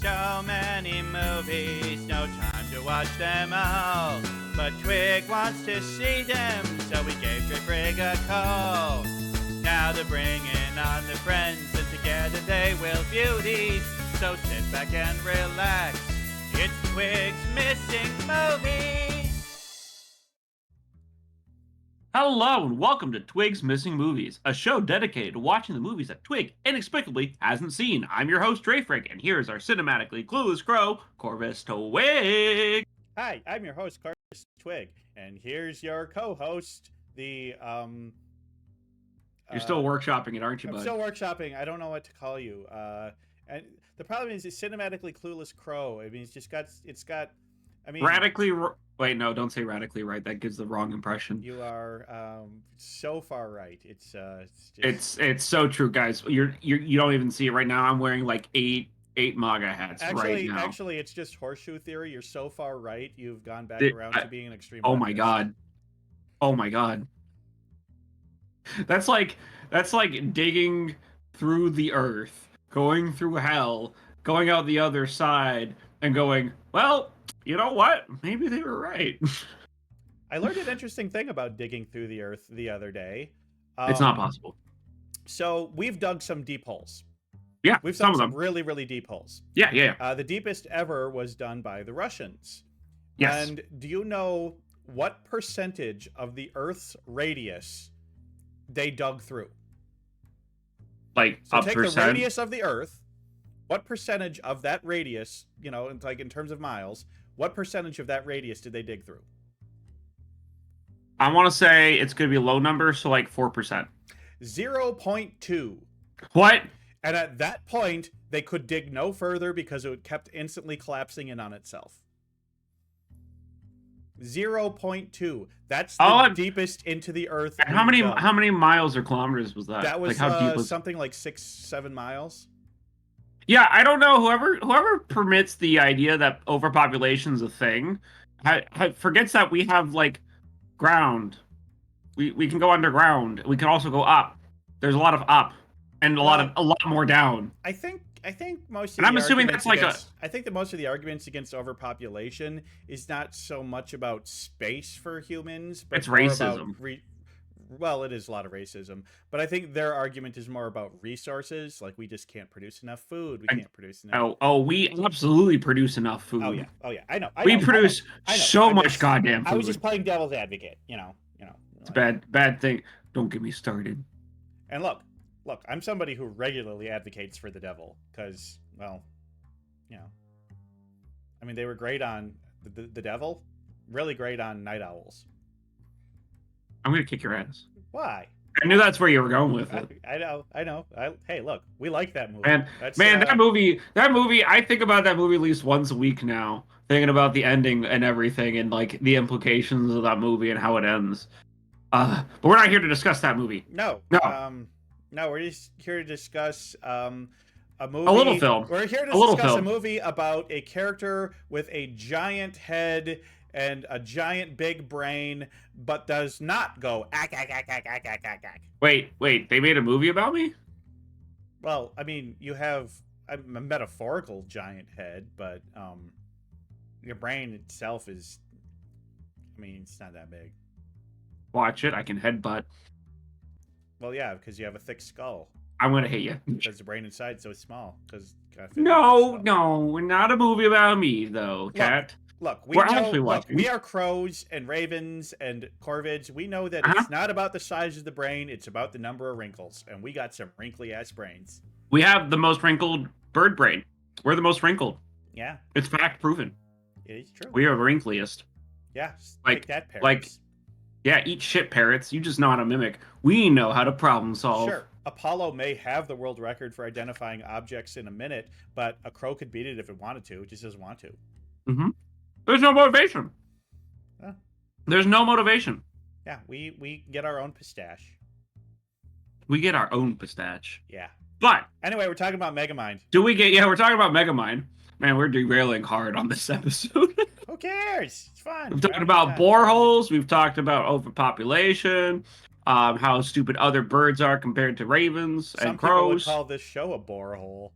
so many movies, no time to watch them all. But Twig wants to see them, so we gave Twig a call. Now they're bringing on their friends, and together they will view these. So sit back and relax, it's Twig's Missing Movies. Hello and welcome to Twig's Missing Movies, a show dedicated to watching the movies that Twig inexplicably hasn't seen. I'm your host, Drayfrick, and here's our cinematically clueless crow, Corvus Twig. Hi, I'm your host, Corvus Twig, and here's your co-host, the You're still workshopping it, aren't you, bud? I'm still workshopping. I don't know what to call you. And the problem is, it's cinematically clueless crow. I mean, it's got. I mean, Wait, no, don't say radically right. That gives the wrong impression. You are so far right. It's so true, guys. You don't even see it right now. I'm wearing like eight MAGA hats right now. Actually, it's just horseshoe theory. You're so far right. You've gone back around to being an extreme. Oh my god. Oh my god. That's like digging through the earth, going through hell, going out the other side, and going, well, you know what? Maybe they were right. I learned an interesting thing about digging through the earth the other day. It's not possible. So we've dug some deep holes. Yeah, we've dug some really, really deep holes. Yeah. The deepest ever was done by the Russians. Yes. And do you know what percentage of the Earth's radius they dug through? Like, so up take percent? The radius of the Earth. What percentage of that radius, you know, like in terms of miles, what percentage of that radius did they dig through? I want to say it's going to be a low number, so like 4%. 0.2. What? And at that point, they could dig no further because it kept instantly collapsing in on itself. 0.2. That's the deepest into the earth. How many miles or kilometers was that? That was, like how deep was something like 6-7 miles. Yeah, I don't know. Whoever permits the idea that overpopulation is a thing, forgets that we have like ground. We can go underground. We can also go up. There's a lot of up and a lot more down. I think most of and I'm assuming that's like I think that most of the arguments against overpopulation is not so much about space for humans, but it's racism. Well, it is a lot of racism, but I think their argument is more about resources. Like, we just can't produce enough food. We can't produce enough. We absolutely produce enough food. Oh yeah. I know. We produce so much goddamn food. I was just playing devil's advocate. You know. It's a bad thing. Don't get me started. And look, I'm somebody who regularly advocates for the devil because, well, you know, I mean, they were great on the devil, really great on night owls. I'm gonna kick your ass. Why? I knew that's where you were going with it. I know. Hey, look, we like that movie. That movie. I think about that movie at least once a week now, thinking about the ending and everything, and like the implications of that movie and how it ends. But we're not here to discuss that movie. No. No, we're just here to discuss a movie. A little film. We're here to discuss a movie about a character with a giant head and a giant big brain, but does not go ack. Wait, they made a movie about me? Well, I mean, you have a metaphorical giant head, but your brain itself is, I mean, it's not that big. Watch it, I can headbutt. Well, yeah, because you have a thick skull. I'm gonna hit you. Because the brain inside is so small. No, not a movie about me, though, Cat. Look, we are crows and ravens and corvids. We know that it's not about the size of the brain, it's about the number of wrinkles. And we got some wrinkly-ass brains. We have the most wrinkled bird brain. We're the most wrinkled. Yeah. It's fact proven. It is true. We are the wrinkliest. Yeah, take that, parrots. Yeah, eat shit, parrots. You just know how to mimic. We know how to problem solve. Sure. Apollo may have the world record for identifying objects in a minute, but a crow could beat it if it wanted to. It just doesn't want to. Mm-hmm. There's no motivation. Huh? There's no motivation. Yeah, we get our own pistache. We get our own pistache. Yeah. But anyway, we're talking about Megamind. We're talking about Megamind. Man, we're derailing hard on this episode. Who cares? It's fun. We've talked about boreholes. We've talked about overpopulation. How stupid other birds are compared to ravens and crows. Some people would call this show a borehole.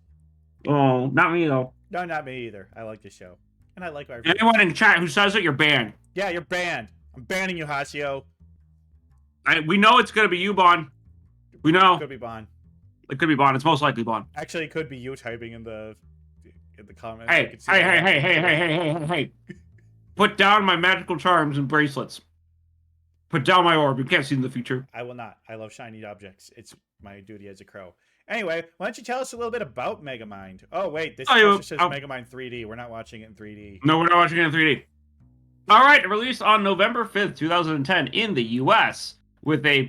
Oh, not me though. No, not me either. I like the show, and I like my friends. Anyone in chat who says it, you're banned. Yeah, you're banned. I'm banning you, Hasio. We know it's gonna be you, Bon. We know. Could be Bon. It could be Bon. It's most likely Bon. Actually, it could be you typing in the comments. Hey, hey. Put down my magical charms and bracelets. Put down my orb. You can't see in the future. I will not. I love shiny objects. It's my duty as a crow. Anyway, why don't you tell us a little bit about Megamind? Oh, wait. This picture says Megamind 3D. We're not watching it in 3D. No, we're not watching it in 3D. All right. Released on November 5th, 2010 in the U.S. with a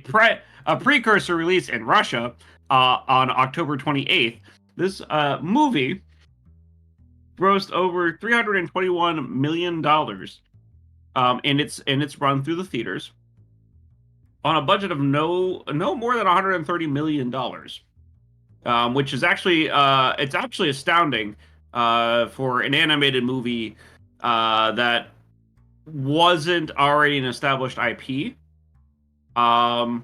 precursor release in Russia on October 28th. This movie grossed over $321 million in its run through the theaters on a budget of no more than $130 million, which is actually it's actually astounding for an animated movie that wasn't already an established IP. And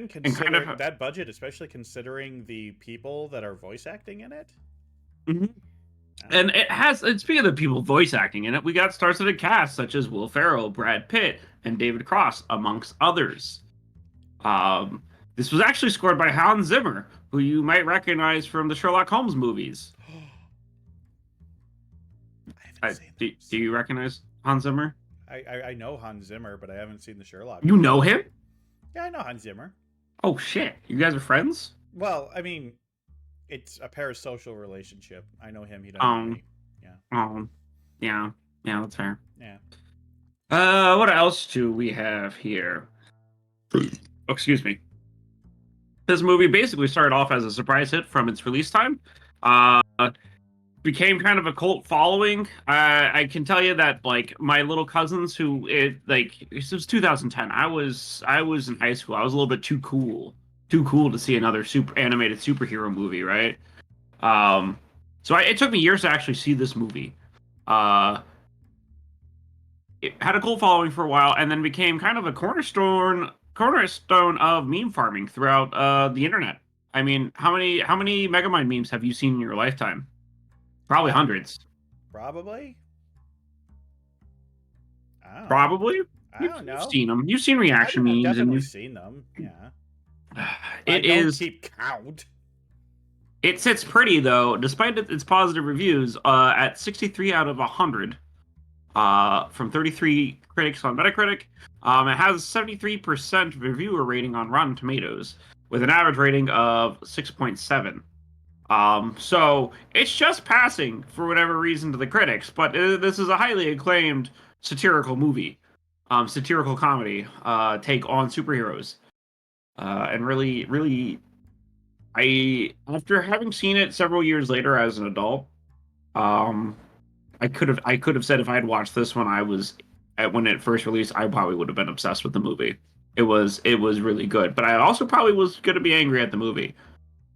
considering that budget, especially considering the people that are voice acting in it. Mm-hmm. And speaking of the people voice acting in it, we got star-studded cast such as Will Ferrell, Brad Pitt, and David Cross, amongst others. This was actually scored by Hans Zimmer, who you might recognize from the Sherlock Holmes movies. Do you recognize Hans Zimmer? I know Hans Zimmer, but I haven't seen the Sherlock. You know him? Yeah, I know Hans Zimmer. Oh, shit. You guys are friends? Well, I mean, it's a parasocial relationship. I know him. He doesn't know me. Yeah. Yeah, that's fair. Yeah. What else do we have here? Excuse me. This movie basically started off as a surprise hit from its release time. Became kind of a cult following. I can tell you that, like, my little cousins it was 2010. I was in high school. I was a little bit too cool to see another animated superhero movie, right? So it took me years to actually see this movie. It had a cult following for a while, and then became kind of a cornerstone of meme farming throughout the internet. I mean, how many Megamind memes have you seen in your lifetime? Probably hundreds. Probably. Probably. I don't know. You've seen them. You've seen reaction memes. I've definitely seen them. Yeah. I don't keep count. It sits pretty though, despite its positive reviews, at 63 out of 100 from 33 critics on Metacritic. It has 73% reviewer rating on Rotten Tomatoes, with an average rating of 6.7. So it's just passing for whatever reason to the critics, but this is a highly acclaimed satirical movie, satirical comedy take on superheroes, and really, after having seen it several years later as an adult, I could have said if I had watched this when it first released, I probably would have been obsessed with the movie. It was really good, but I also probably was going to be angry at the movie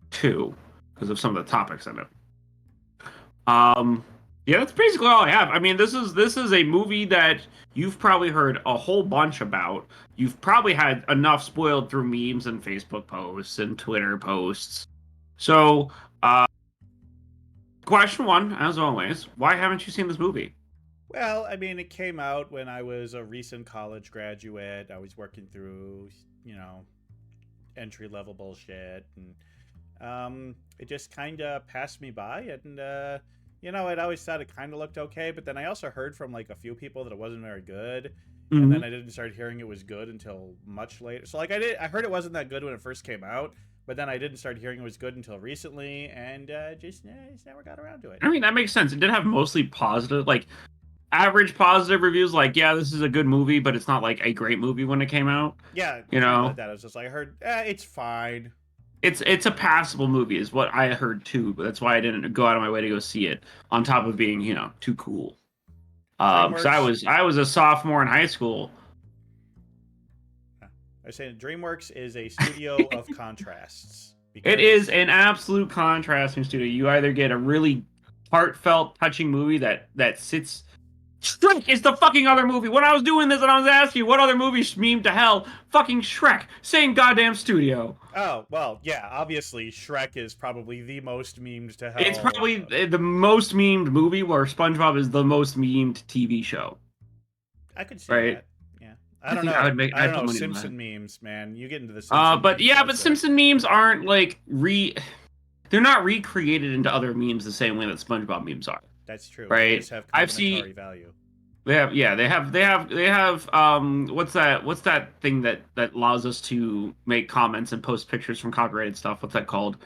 too, because of some of the topics in it. Yeah, that's basically all I have. I mean, this is a movie that you've probably heard a whole bunch about. You've probably had enough spoiled through memes and Facebook posts and Twitter posts. So, question one, as always, why haven't you seen this movie? Well, I mean, it came out when I was a recent college graduate. I was working through, entry-level bullshit, and it just kind of passed me by, and I'd always thought it kind of looked okay, but then I also heard from like a few people that it wasn't very good, and then I didn't start hearing it was good until much later. So like I heard it wasn't that good when it first came out, but then I didn't start hearing it was good until recently, and just never got around to it. I mean, that makes sense. It did have mostly positive, like average positive reviews. Like, yeah, this is a good movie, but it's not like a great movie when it came out. Yeah, like that. I was just like, I heard it's fine. It's a passable movie, is what I heard too, but that's why I didn't go out of my way to go see it. On top of being, too cool. So I was a sophomore in high school. I was saying Dreamworks is a studio of contrasts. It is an absolute contrasting studio. You either get a really heartfelt, touching movie that sits Shrek is the fucking other movie. When I was doing this and I was asking you what other movie memed to hell, fucking Shrek. Same goddamn studio. Oh, well, yeah, obviously Shrek is probably the most memed to It's hell. probably the most memed movie, where SpongeBob is the most memed TV show. I could see Right? that. Yeah. I I don't think I know. would make. I don't I'd put know. money on that. Simpson memes, man. You get into the Simpson But memes. yeah, but That's a... Simpson memes aren't like they're not recreated into other memes the same way that SpongeBob memes are. That's true. They Right? just have I've complementary seen value. they have what's that thing that allows us to make comments and post pictures from copyrighted stuff? What's that called?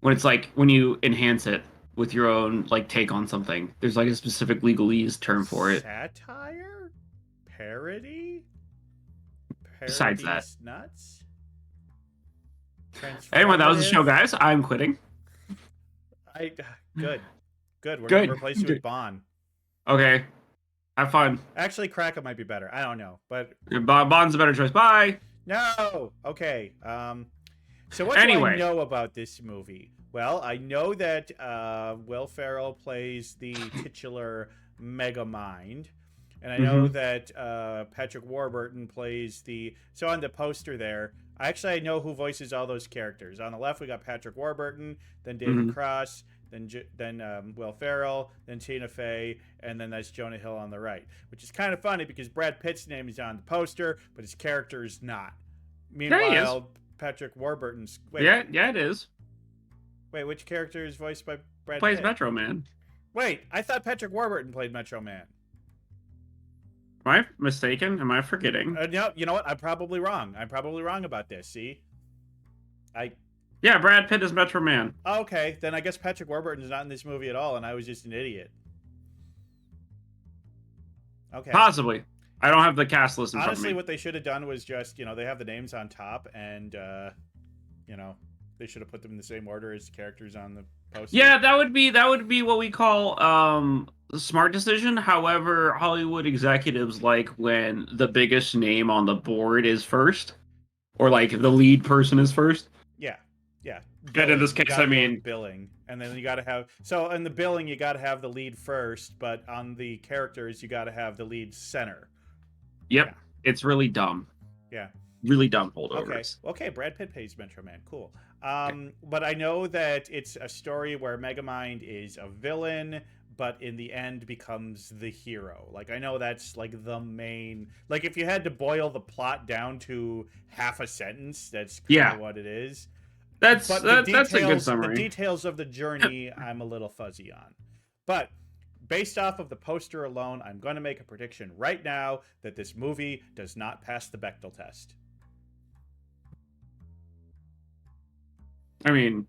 When it's like when you enhance it with your own like take on something. There's like a specific legalese term for it. Satire? Parody? Besides that. Parody's nuts? Anyway, that was the show, Transformative? guys. I'm quitting. Good. Good. We're Good. gonna replace you with Bond. Okay. Have fun. Actually, Kraken might be better. I don't know, but Bond's a better choice. Bye. no. Okay. So what do I know about this movie? Well, I know that Will Ferrell plays the titular Megamind, and I know that Patrick Warburton plays the. So on the poster there, I know who voices all those characters. On the left, we got Patrick Warburton, then David Cross, then Will Ferrell, then Tina Fey, and then that's Jonah Hill on the right. Which is kind of funny because Brad Pitt's name is on the poster, but his character is not. Meanwhile, Patrick Warburton's... Wait, yeah, it is. Wait, which character is voiced by Brad Plays Pitt? Metro Man. Wait, I thought Patrick Warburton played Metro Man. Am I mistaken? Am I forgetting? No, you know what? I'm probably wrong. I'm probably wrong about this. See? Yeah, Brad Pitt is Metro Man. Okay, then I guess Patrick Warburton's not in this movie at all, and I was just an idiot. Okay. Possibly. I don't have the cast list in front of Honestly, me. what they should have done was just, they have the names on top, and, they should have put them in the same order as the characters on the poster. Yeah, that would be what we call a smart decision. However, Hollywood executives like when the biggest name on the board is first, or like the lead person is first. Yeah. And in this case, I mean billing, and then you got to have in the billing you got to have the lead first, but on the characters you got to have the lead center. Yep, Yeah. It's really dumb. Yeah. Really dumb holdovers. Okay. Brad Pitt plays Metro Man. Cool. But I know that it's a story where Megamind is a villain, but in the end becomes the hero. Like, I know that's like the main. Like, if you had to boil the plot down to half a sentence, that's kind of what it is. That's a good summary. The details of the journey, I'm a little fuzzy on. But based off of the poster alone, I'm going to make a prediction right now that this movie does not pass the Bechdel test. I mean,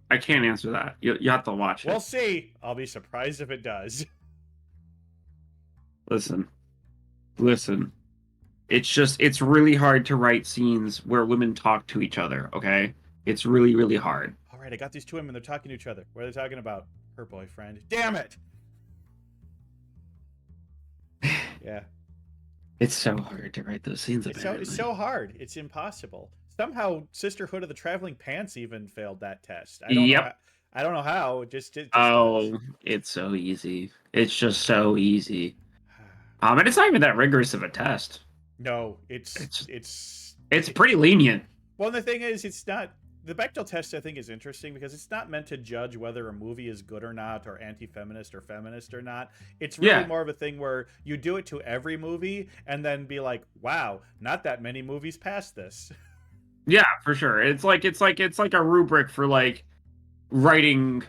I can't answer that. You have to watch it. We'll see. I'll be surprised if it does. Listen. It's really hard to write scenes where women talk to each other, okay? It's really, really hard. All right, I got these two women. They're talking to each other. What are they talking about? Her boyfriend. Damn it! Yeah. It's so hard to write those scenes. It's so hard. It's impossible. Somehow, Sisterhood of the Traveling Pants even failed that test. I don't know how. It just it's so easy. It's just so easy. And it's not even that rigorous of a test. No, it's pretty lenient. Well, the thing is, it's not. The Bechdel test, I think, is interesting because it's not meant to judge whether a movie is good or not, or anti-feminist or feminist or not. It's really more of a thing where you do it to every movie and then be like, "Wow, not that many movies pass this." Yeah, for sure. It's like a rubric for like writing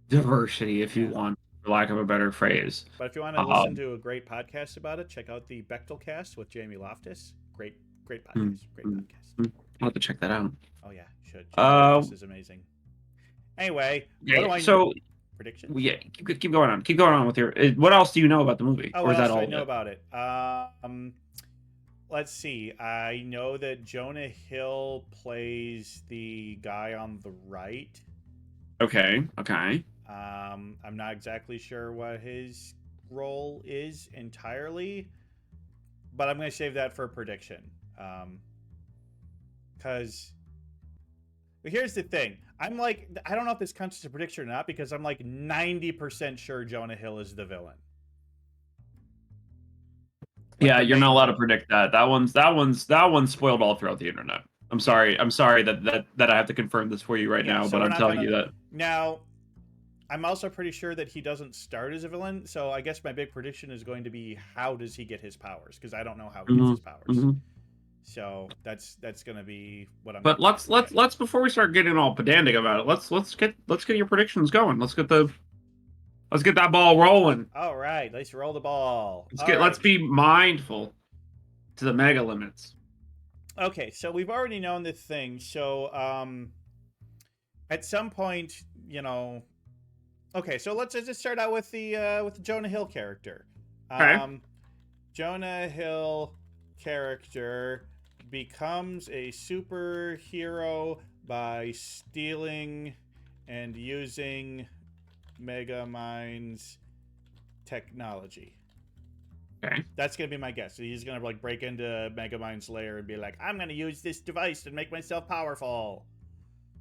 diversity, if you want, for lack of a better phrase. But if you want to listen to a great podcast about it, check out the Bechdel cast with Jamie Loftus. Great podcast. Great podcast. I'll have to check that out. Oh yeah, you should. This is amazing. Anyway, what do I know? Prediction? Yeah, keep going on. Keep going on with your. What else do you know about the movie? Oh, or is what that else all do I know about it? Let's see. I know that Jonah Hill plays the guy on the right. Okay. I'm not exactly sure what his role is entirely, but I'm going to save that for a prediction. Because here's the thing. I'm like, I don't know if this counts as a prediction or not, because I'm like 90% sure Jonah Hill is the villain. Like Yeah, the you're not main allowed to villain. predict that. That one's spoiled all throughout the internet. I'm sorry that I have to confirm this for you right Yeah, now, so but we're I'm not telling gonna you that. now. I'm also pretty sure that he doesn't start as a villain, so I guess my big prediction is going to be how does he get his powers? Because I don't know how he gets Hmm. his powers. Hmm. So that's gonna be what I'm But gonna try to predict. let's before we start getting all pedantic about it, let's get your predictions going. Let's get that ball rolling. All right, let's roll the ball. All Let's right. be mindful to the mega limits. Okay, so we've already known this thing. So at some point, okay, so let's just start out with the Jonah Hill character. Okay. Um, Jonah Hill character becomes a superhero by stealing and using Megamind's technology. Okay. That's gonna be my guess. He's gonna like break into Megamind's lair and be like, "I'm gonna use this device to make myself powerful."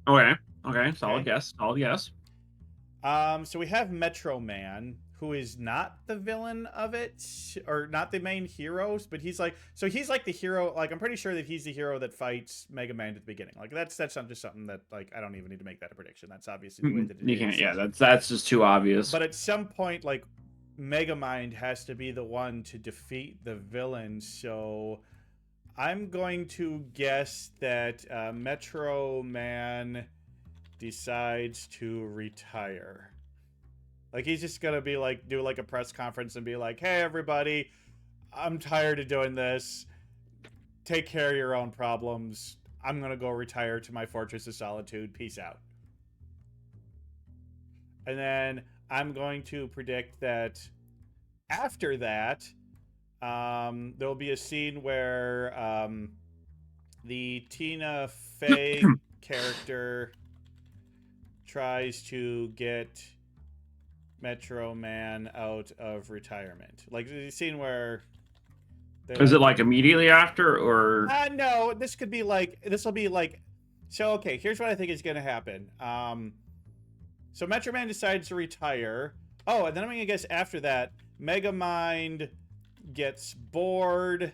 Okay. Okay. Solid Okay. guess. Solid guess. So we have Metro Man, who is not the villain of it, or not the main heroes, but he's like the hero. Like I'm pretty sure that he's the hero that fights Mega Man at the beginning. Like that's not just something that like I don't even need to make that a prediction. That's obviously the way that it You can't. is. Yeah. That's just too obvious. But at some point, like Megamind has to be the one to defeat the villain. So I'm going to guess that Metro Man decides to retire. Like he's just gonna be like do like a press conference and be like, "Hey everybody, I'm tired of doing this. Take care of your own problems. I'm gonna go retire to my Fortress of Solitude. Peace out." And then I'm going to predict that after that, there'll be a scene where the Tina Fey character tries to get Metro Man out of retirement. Like the scene where Is it like immediately after or? no, this will be like so okay, here's what I think is gonna happen. So Metro Man decides to retire. Oh, and then I'm gonna guess after that, Megamind gets bored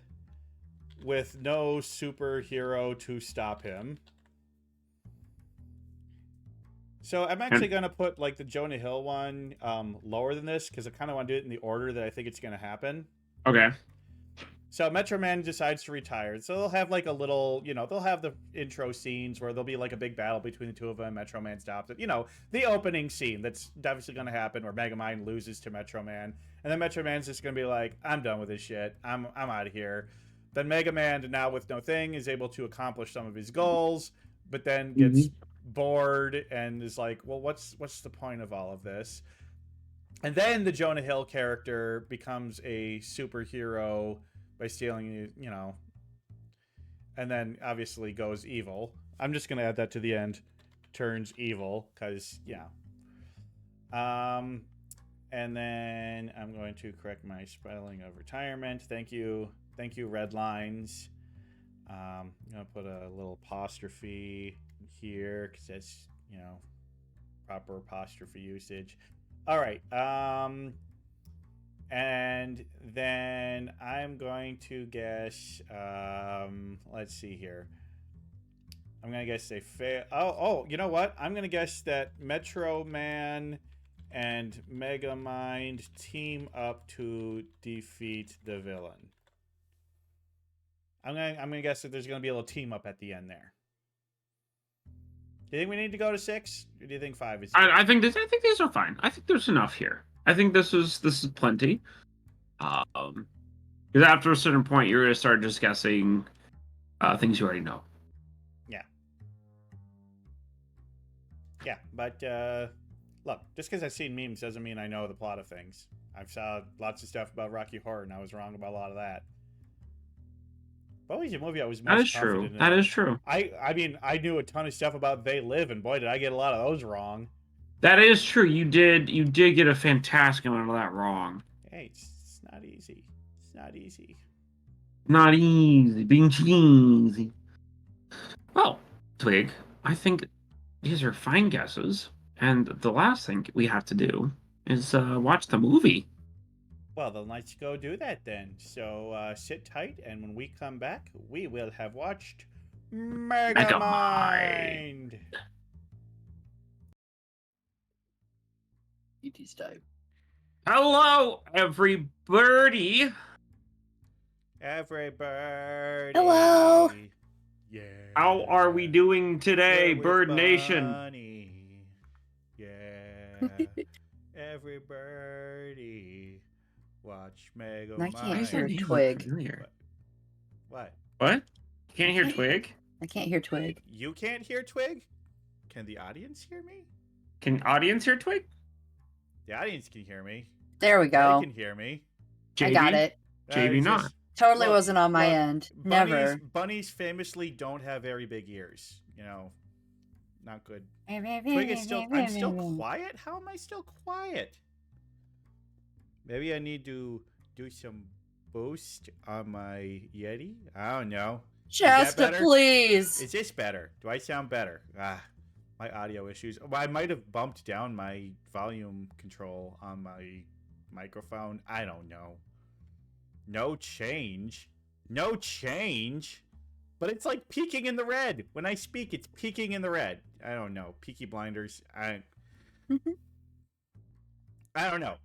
with no superhero to stop him. So I'm actually gonna put like the Jonah Hill one lower than this because I kind of want to do it in the order that I think it's gonna happen. Okay. So Metro Man decides to retire. So they'll have like a little, they'll have the intro scenes where there'll be like a big battle between the two of them. Metro Man stops it. The opening scene that's obviously going to happen where Megamind loses to Metro Man. And then Metro Man's just going to be like, I'm done with this shit. I'm out of here. Then Mega Man, now with no thing, is able to accomplish some of his goals, but then gets bored and is like, well, what's the point of all of this? And then the Jonah Hill character becomes a superhero by stealing, and then obviously goes evil. I'm just going to add that to the end. Turns evil, because, and then I'm going to correct my spelling of retirement. Thank you, red lines. I'm going to put a little apostrophe here, because that's, proper apostrophe usage. All right, and then I'm going to guess, let's see here. I'm going to guess they fail. Oh, you know what? I'm going to guess that Metro Man and Megamind team up to defeat the villain. I'm going to guess that there's going to be a little team up at the end there. Do you think we need to go to 6? Or do you think 5 is good? I think these are fine. I think there's enough here. I think this is plenty. Because after a certain point, you're gonna start just guessing things you already know. Yeah, but look, just because I've seen memes doesn't mean I know the plot of things. I've saw lots of stuff about Rocky Horror, and I was wrong about a lot of that. But always a movie I was most confident in. That is true. I mean, I knew a ton of stuff about They Live, and boy, did I get a lot of those wrong. That is true. You did get a fantastic amount of that wrong. Hey, it's not easy. It's not easy. Not easy. Being cheesy. Well, Twig, I think these are fine guesses. And the last thing we have to do is watch the movie. Well, then let's go do that then. So sit tight, and when we come back, we will have watched Megamind. Megamind. ET's time. Hello, everybody. Everybody. Hello. Yeah. How are we doing today, We're with Bird Nation? Bunny. Yeah. Everybody. Watch Megamind. I can't hear Name look Twig. familiar. What? What? Can't hear Okay. Twig? I can't hear Twig. You can't hear Twig? Can the audience hear me? Can audience hear Twig? The audience can hear me. There we go. They can hear me. I got it. JB It's not. just- Totally Look, wasn't on my look, end. Never. Bunnies famously don't have very big ears. You know, not good. Twig is still. I'm still quiet. How am I still quiet? Maybe I need to do some boost on my Yeti. I don't know. Shasta, better? please. Is this better? Do I sound better? My audio issues. Well, I might have bumped down my volume control on my microphone. I don't know. No change. No change. But it's like peaking in the red. When I speak, it's peaking in the red. I don't know. Peaky Blinders. I don't know.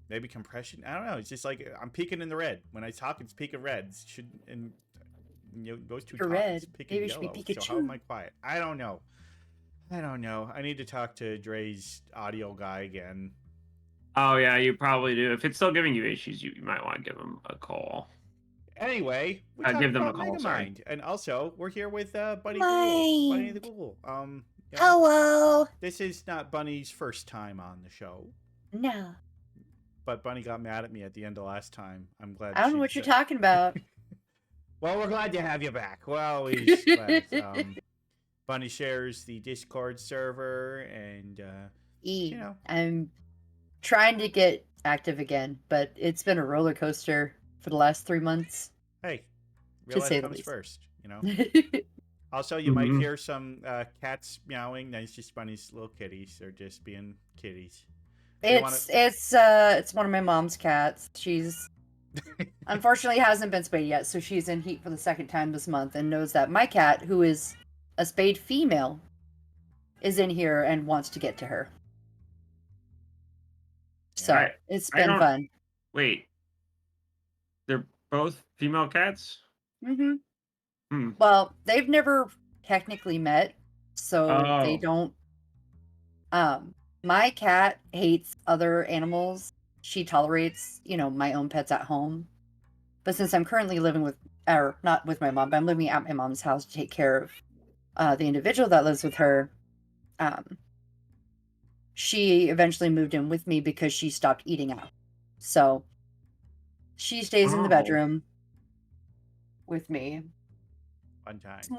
Maybe compression. I don't know. It's just like I'm peaking in the red. When I talk, it's peaking red. It should and those two You're talk, red. it's peaking Maybe it should be yellow. So how Pikachu. am I quiet? I don't know. I need to talk to Dre's audio guy again. Oh yeah, you probably do. If it's still giving you issues, you might want to give him a call. Anyway, we I'd talked give them a about call, sorry. Megamind, and also we're here with Bunny Mind. Ghoul. Bunny the Ghoul. Yeah, Hello. this is not Bunny's first time on the show, No. but Bunny got mad at me at the end of last time. I'm glad. I don't know what you're talking about. Well, we're glad to have you back. Well, always glad. Bunny shares the Discord server, and you know. I'm trying to get active again, but it's been a roller coaster for the last 3 months. Hey, To real say life the comes least. first, you know. Also, you might Mhm. hear some cats meowing. That's just Bunny's little kitties. They're just being kitties. It's one of my mom's cats. She's unfortunately hasn't been spayed yet, so she's in heat for the second time this month and knows that my cat, who is a spayed female, is in here and wants to get to her. So I- it's I been don't- fun. Wait. They're both female cats? Hmm. Hmm. Well, they've never technically met, so they Oh. don't. My cat hates other animals. She tolerates, my own pets at home. But since I'm currently living with, or not with my mom, but I'm living at my mom's house to take care of the individual that lives with her, she eventually moved in with me because she stopped eating out. So she stays in the Oh. bedroom with me. One time. It's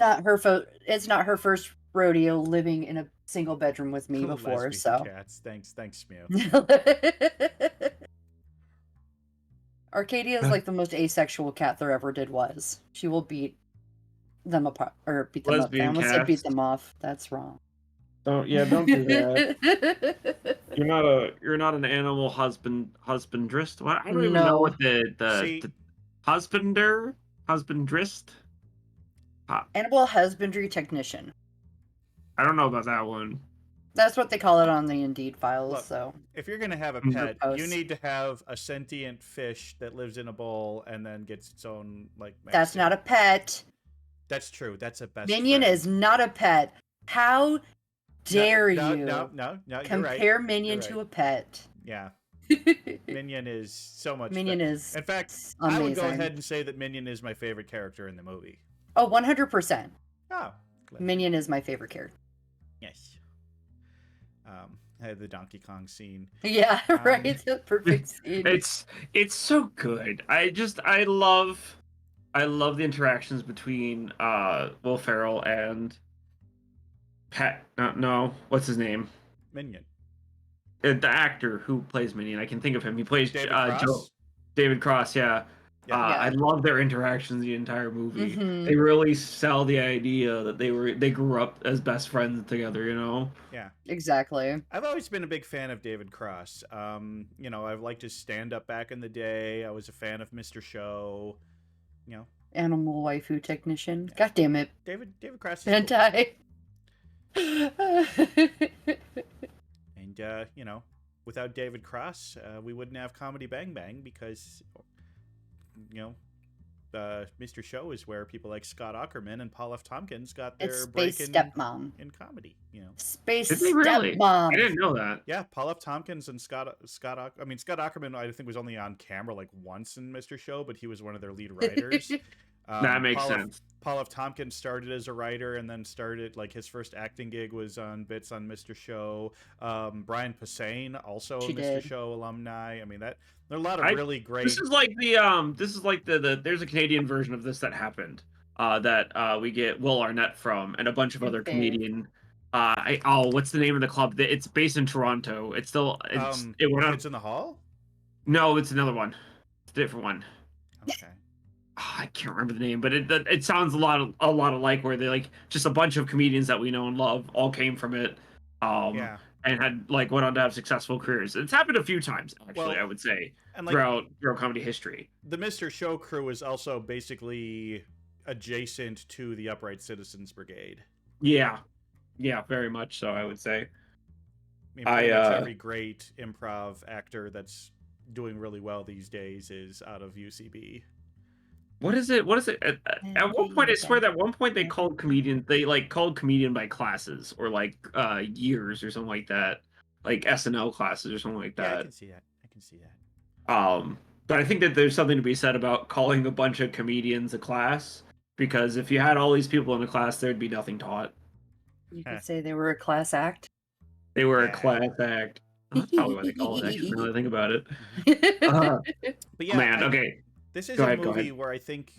not her first rodeo living in a single bedroom with me before. Lesbian So cats. Thanks, Mew. Arcadia is like the most asexual cat there ever was. She will beat them apart or beat them up. I Lesbian almost said beat cats. them off. That's wrong. Don't do that. You're not an animal husbandrist. What? I don't even know No. what See- the husbandrist. Animal husbandry technician. I don't know about that one. That's what they call it on the Indeed files. Look, So If you're gonna have a Mhm. pet, you Post. need to have a sentient fish that lives in a bowl and then gets its own like. that's not a pet. That's true. That's a best. Minion friend. is not a pet. How dare you No. You're compare right. Minion You're to right. a pet? Yeah, Minion is so much. Minion better. is In fact, amazing. I would go ahead and say that Minion is my favorite character in the movie. Oh, 100%. Oh, glad. Minion is my favorite character. Yes. I had the Donkey Kong scene. Yeah, right. The perfect scene. It's so good. I love the interactions between Will Ferrell and Pat. No, what's his name? Minion. The actor who plays Minion. I can think of him. He plays David Cross? David Cross. Yeah. Yeah. I love their interactions the entire movie. Mhm. They really sell the idea that they grew up as best friends together, you know? Yeah. Exactly. I've always been a big fan of David Cross. You know, I've liked his stand-up back in the day. I was a fan of Mr. Show. You know, Animal waifu technician. God damn it. David Cross is cool. Hentai. And you know, without David Cross, we wouldn't have Comedy Bang Bang because, you know, Mr. Show is where people like Scott Aukerman and Paul F. Tompkins got It's their Space break Stepmom. in comedy. You know, Space Did they really? I Stepmom. didn't know that. yeah, Paul F. Tompkins and Scott Aukerman, I think, was only on camera like once in Mr. Show, but he was one of their lead writers. That makes sense. Paul F. Tompkins started as a writer and then started, like, his first acting gig was on bits on Mr. Show. Brian Posehn, also a Mr. Show alumni. I mean, there are a lot of really great. This is like the there's a Canadian version of this that happened that we get Will Arnett from and a bunch of other comedian. What's the name of the club? It's based in Toronto. It went on. Kids in the Hall? No, it's another one. It's a different one. Okay. I can't remember the name, but it sounds a lot alike where they like just a bunch of comedians that we know and love all came from it. Yeah. And had like went on to have successful careers. It's happened a few times, actually. Well, I would say and like, throughout comedy history. The Mr. Show crew is also basically adjacent to the Upright Citizens Brigade. Yeah, very much so. I would say. I mean, pretty much every great improv actor that's doing really well these days is out of UCB. What is it? At one point, I swear that at one point they called comedian. They like called comedian by classes or like years or something like that, like SNL classes or something like that. Yeah, I can see that. But I think that there's something to be said about calling a bunch of comedians a class, because if you had all these people in a class, there'd be nothing taught. You could say they were a class act. They were a class act. That's probably what they call it, actually, now that I think about it. But yeah, man, okay. This is a movie where I think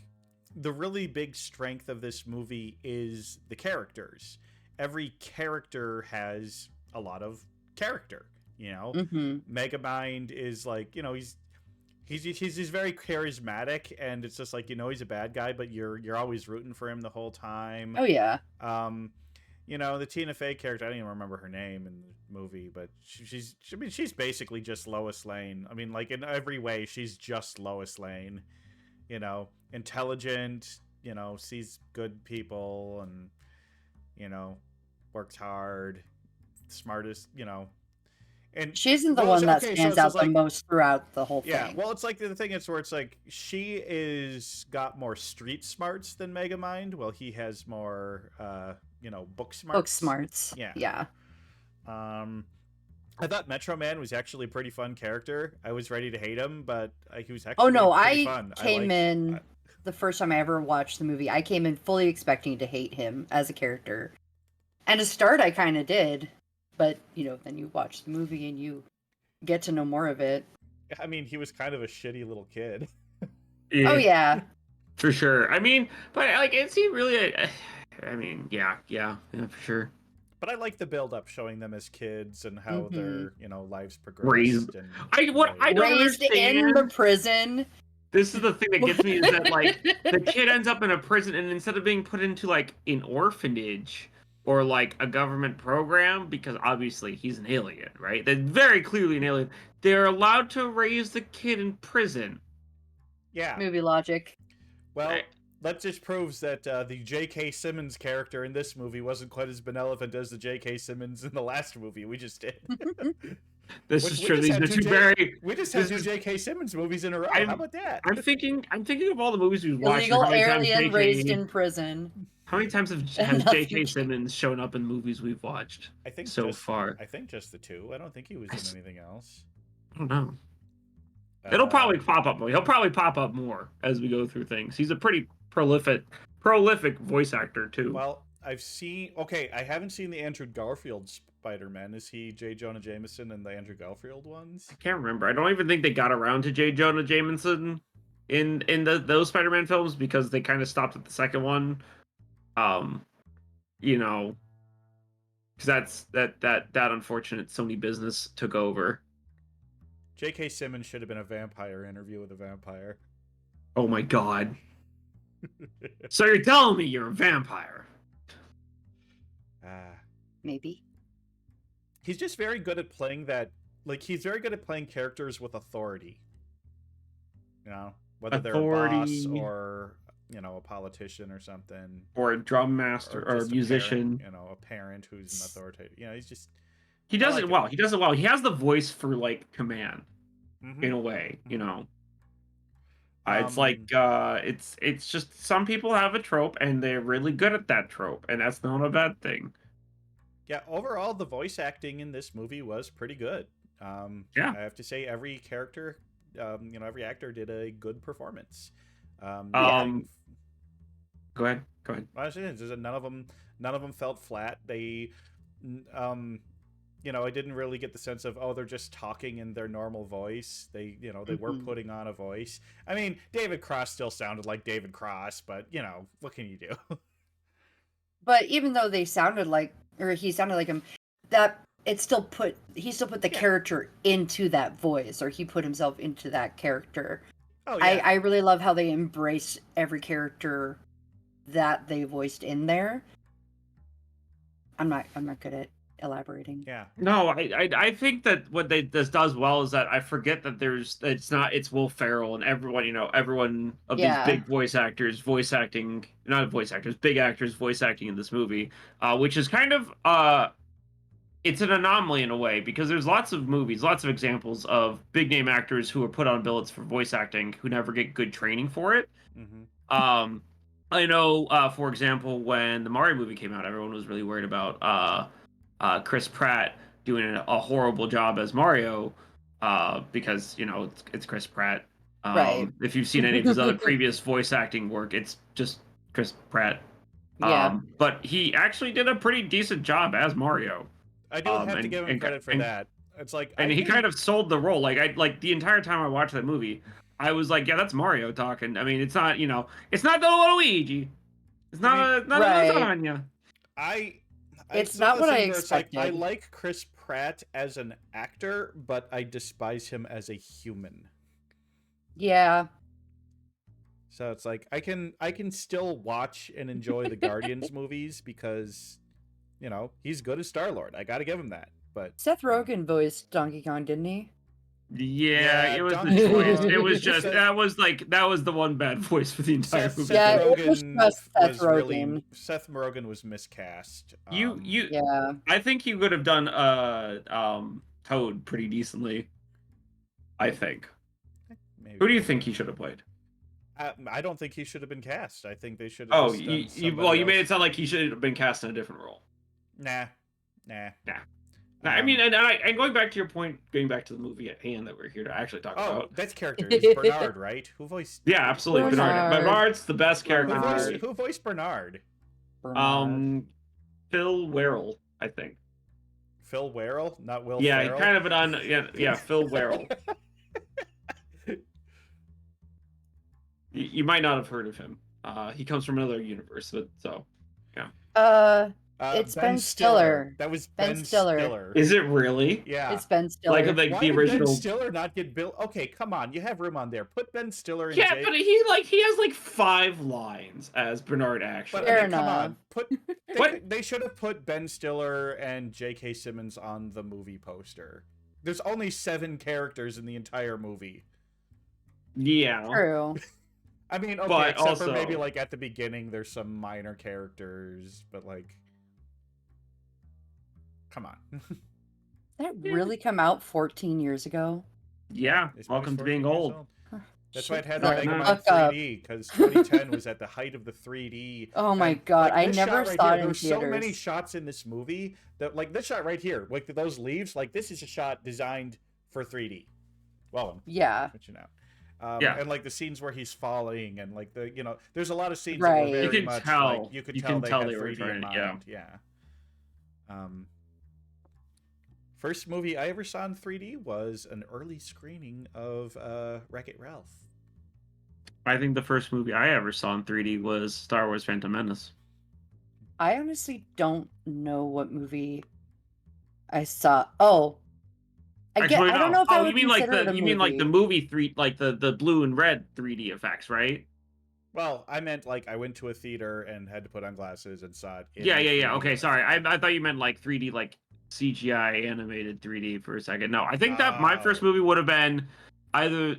the really big strength of this movie is the characters. Every character has a lot of character, you know? Megamind is like, you know, he's very charismatic, and it's just like, you know, he's a bad guy, but you're always rooting for him the whole time. Oh yeah. You know, the Tina Fey character, I don't even remember her name in the movie, but she's basically just Lois Lane. I mean, like, in every way, she's just Lois Lane. You know, intelligent, you know, sees good people, and, you know, works hard, smartest, you know. And she isn't the one that stands out the most throughout the whole thing. Yeah, well, it's like the thing is where it's like she is got more street smarts than Megamind. Well, he has more, you know, book smarts. Book smarts. Yeah. I thought Metro Man was actually a pretty fun character. I was ready to hate him, but he was actually pretty fun. The first time I ever watched the movie, I came in fully expecting to hate him as a character. And to start, I kind of did. But, you know, then you watch the movie and you get to know more of it. I mean, he was kind of a shitty little kid. Yeah. Oh, yeah. For sure. I mean, but, like, is he really I mean, yeah, for sure. But I like the build-up, showing them as kids and how their, you know, lives progressed. Raised. I don't understand. In the prison. This is the thing that gets me, is that, like, the kid ends up in a prison, and instead of being put into, like, an orphanage or, like, a government program, because obviously he's an alien, right? They're very clearly an alien. They're allowed to raise the kid in prison. Yeah. Movie logic. Well, that just proves that the J.K. Simmons character in this movie wasn't quite as benevolent as the J.K. Simmons in the last movie we just did. This is true. These are two very. We just had two J.K. Simmons movies in a row. How about that? I'm thinking of all the movies we've watched. Illegal alien raised in prison. How many times have J.K. Simmons shown up in movies we've watched? I think so far. I think just the two. I don't think he was in anything else. I don't know. It'll probably pop up more. He'll probably pop up more as we go through things. He's a pretty prolific voice actor too. Well, I haven't seen the Andrew Garfield Spider-Man. Is he J. Jonah Jameson in the Andrew Garfield ones? I can't remember. I don't even think they got around to J. Jonah Jameson in those Spider-Man films, because they kind of stopped at the second one. You know, because that unfortunate Sony business took over. J.K. Simmons should have been a vampire Interview with a Vampire. Oh my god. So you're telling me you're a vampire? Maybe. He's just very good at playing that. Like, he's very good at playing characters with authority. You know, whether they're a boss or, you know, a politician or something, or a drum master or a just musician. parent, you know, a parent who's an authoritative. You know, he's just He does it well. He does it well. He has the voice for like command, in a way. You know, it's like it's just some people have a trope and they're really good at that trope, and that's not a bad thing. Yeah, overall, the voice acting in this movie was pretty good. Yeah, I have to say, every character, you know, every actor did a good performance. Go ahead. None of them felt flat. They, you know, I didn't really get the sense of, oh, they're just talking in their normal voice. They, you know, they were putting on a voice. I mean, David Cross still sounded like David Cross, but, you know, what can you do? But even though they sounded like, or he sounded like him, that he still put the character into that voice, or he put himself into that character. Oh yeah. I really love how they embrace every character that they voiced in there. I'm not good at elaborating. Yeah. No, I think that what this does well is that I forget that it's Will Ferrell and everyone, you know, everyone of these big big actors voice acting in this movie, which is kind of it's an anomaly in a way, because there's lots of movies, lots of examples of big name actors who are put on billets for voice acting who never get good training for it. I know, for example, when the Mario movie came out, everyone was really worried about Chris Pratt doing a horrible job as Mario, because, you know, it's Chris Pratt. Right. If you've seen any of his other previous voice acting work, it's just Chris Pratt. Yeah. But he actually did a pretty decent job as Mario. I do have to give him credit for that. It's like, and he kind of sold the role. Like the entire time I watched that movie, I was like, yeah, that's Mario talking. I mean, it's not, you know, it's not the Luigi. It's not a lasagna. It's not what I expected. Like, I like Chris Pratt as an actor, but I despise him as a human. Yeah. So it's like, I can still watch and enjoy the Guardians movies because, you know, he's good as Star-Lord. I got to give him that. But Seth Rogen voiced Donkey Kong, didn't he? Yeah, it was the choice. It was just that was the one bad voice for the entire movie. Seth Rogen. Seth Rogen was miscast. Yeah. I think he would have done Toad pretty decently. I think. Maybe. Who do you think he should have played? I don't think he should have been cast. I think they should Oh, have. you made it sound like he should have been cast in a different role. Nah. I mean, and going back to your point, going back to the movie at hand that we're here to actually talk about. Oh, that's character. It's Bernard, right? Who voiced? Yeah, absolutely, Bernard's the best character. Who voiced Bernard? Phil Werrell, I think. Phil Werrell, not Will. Yeah, Ferrell? kind of Phil Werrell. You might not have heard of him. He comes from another universe, but so yeah. It's Ben Stiller. That was Ben Stiller. Is it really? Yeah. It's Ben Stiller. Like Why the original. Did Ben Stiller not get built? Okay, come on. You have room on there. Put Ben Stiller in. Yeah, but he has like 5 lines as Bernard actually. But, I mean, come on. They should have put Ben Stiller and J.K. Simmons on the movie poster. There's only 7 characters in the entire movie. Yeah. True. I mean, okay, but except also, for maybe like at the beginning, there's some minor characters, but like, come on. Did it really come out 14 years ago? Yeah. Welcome to being old. That's why it had the Megamind 3D, because 2010 was at the height of the 3D. Oh my god, I never saw it in theaters. theaters. There's so many shots in this movie that, like this shot right here, like those leaves, like this is a shot designed for 3D. Well, yeah. But you know. Yeah. And like the scenes where he's falling, and like the there's a lot of scenes right. that were very much tell. like you could tell they were 3D in mind. Yeah. First movie I ever saw in 3D was an early screening of Wreck-It Ralph. I think the first movie I ever saw in 3D was Star Wars: Phantom Menace. I honestly don't know what movie I saw. Oh, Actually, I don't no. know if I Oh, would you mean like consider it a you mean like the movie. movie like the blue and red 3D effects, right? Well, I meant like I went to a theater and had to put on glasses and saw it in Yeah, a yeah, yeah. 3D Okay, sorry. effect. I thought you meant like 3D, like CGI animated 3D for a second. No, I think that my first Oh. movie would have been either.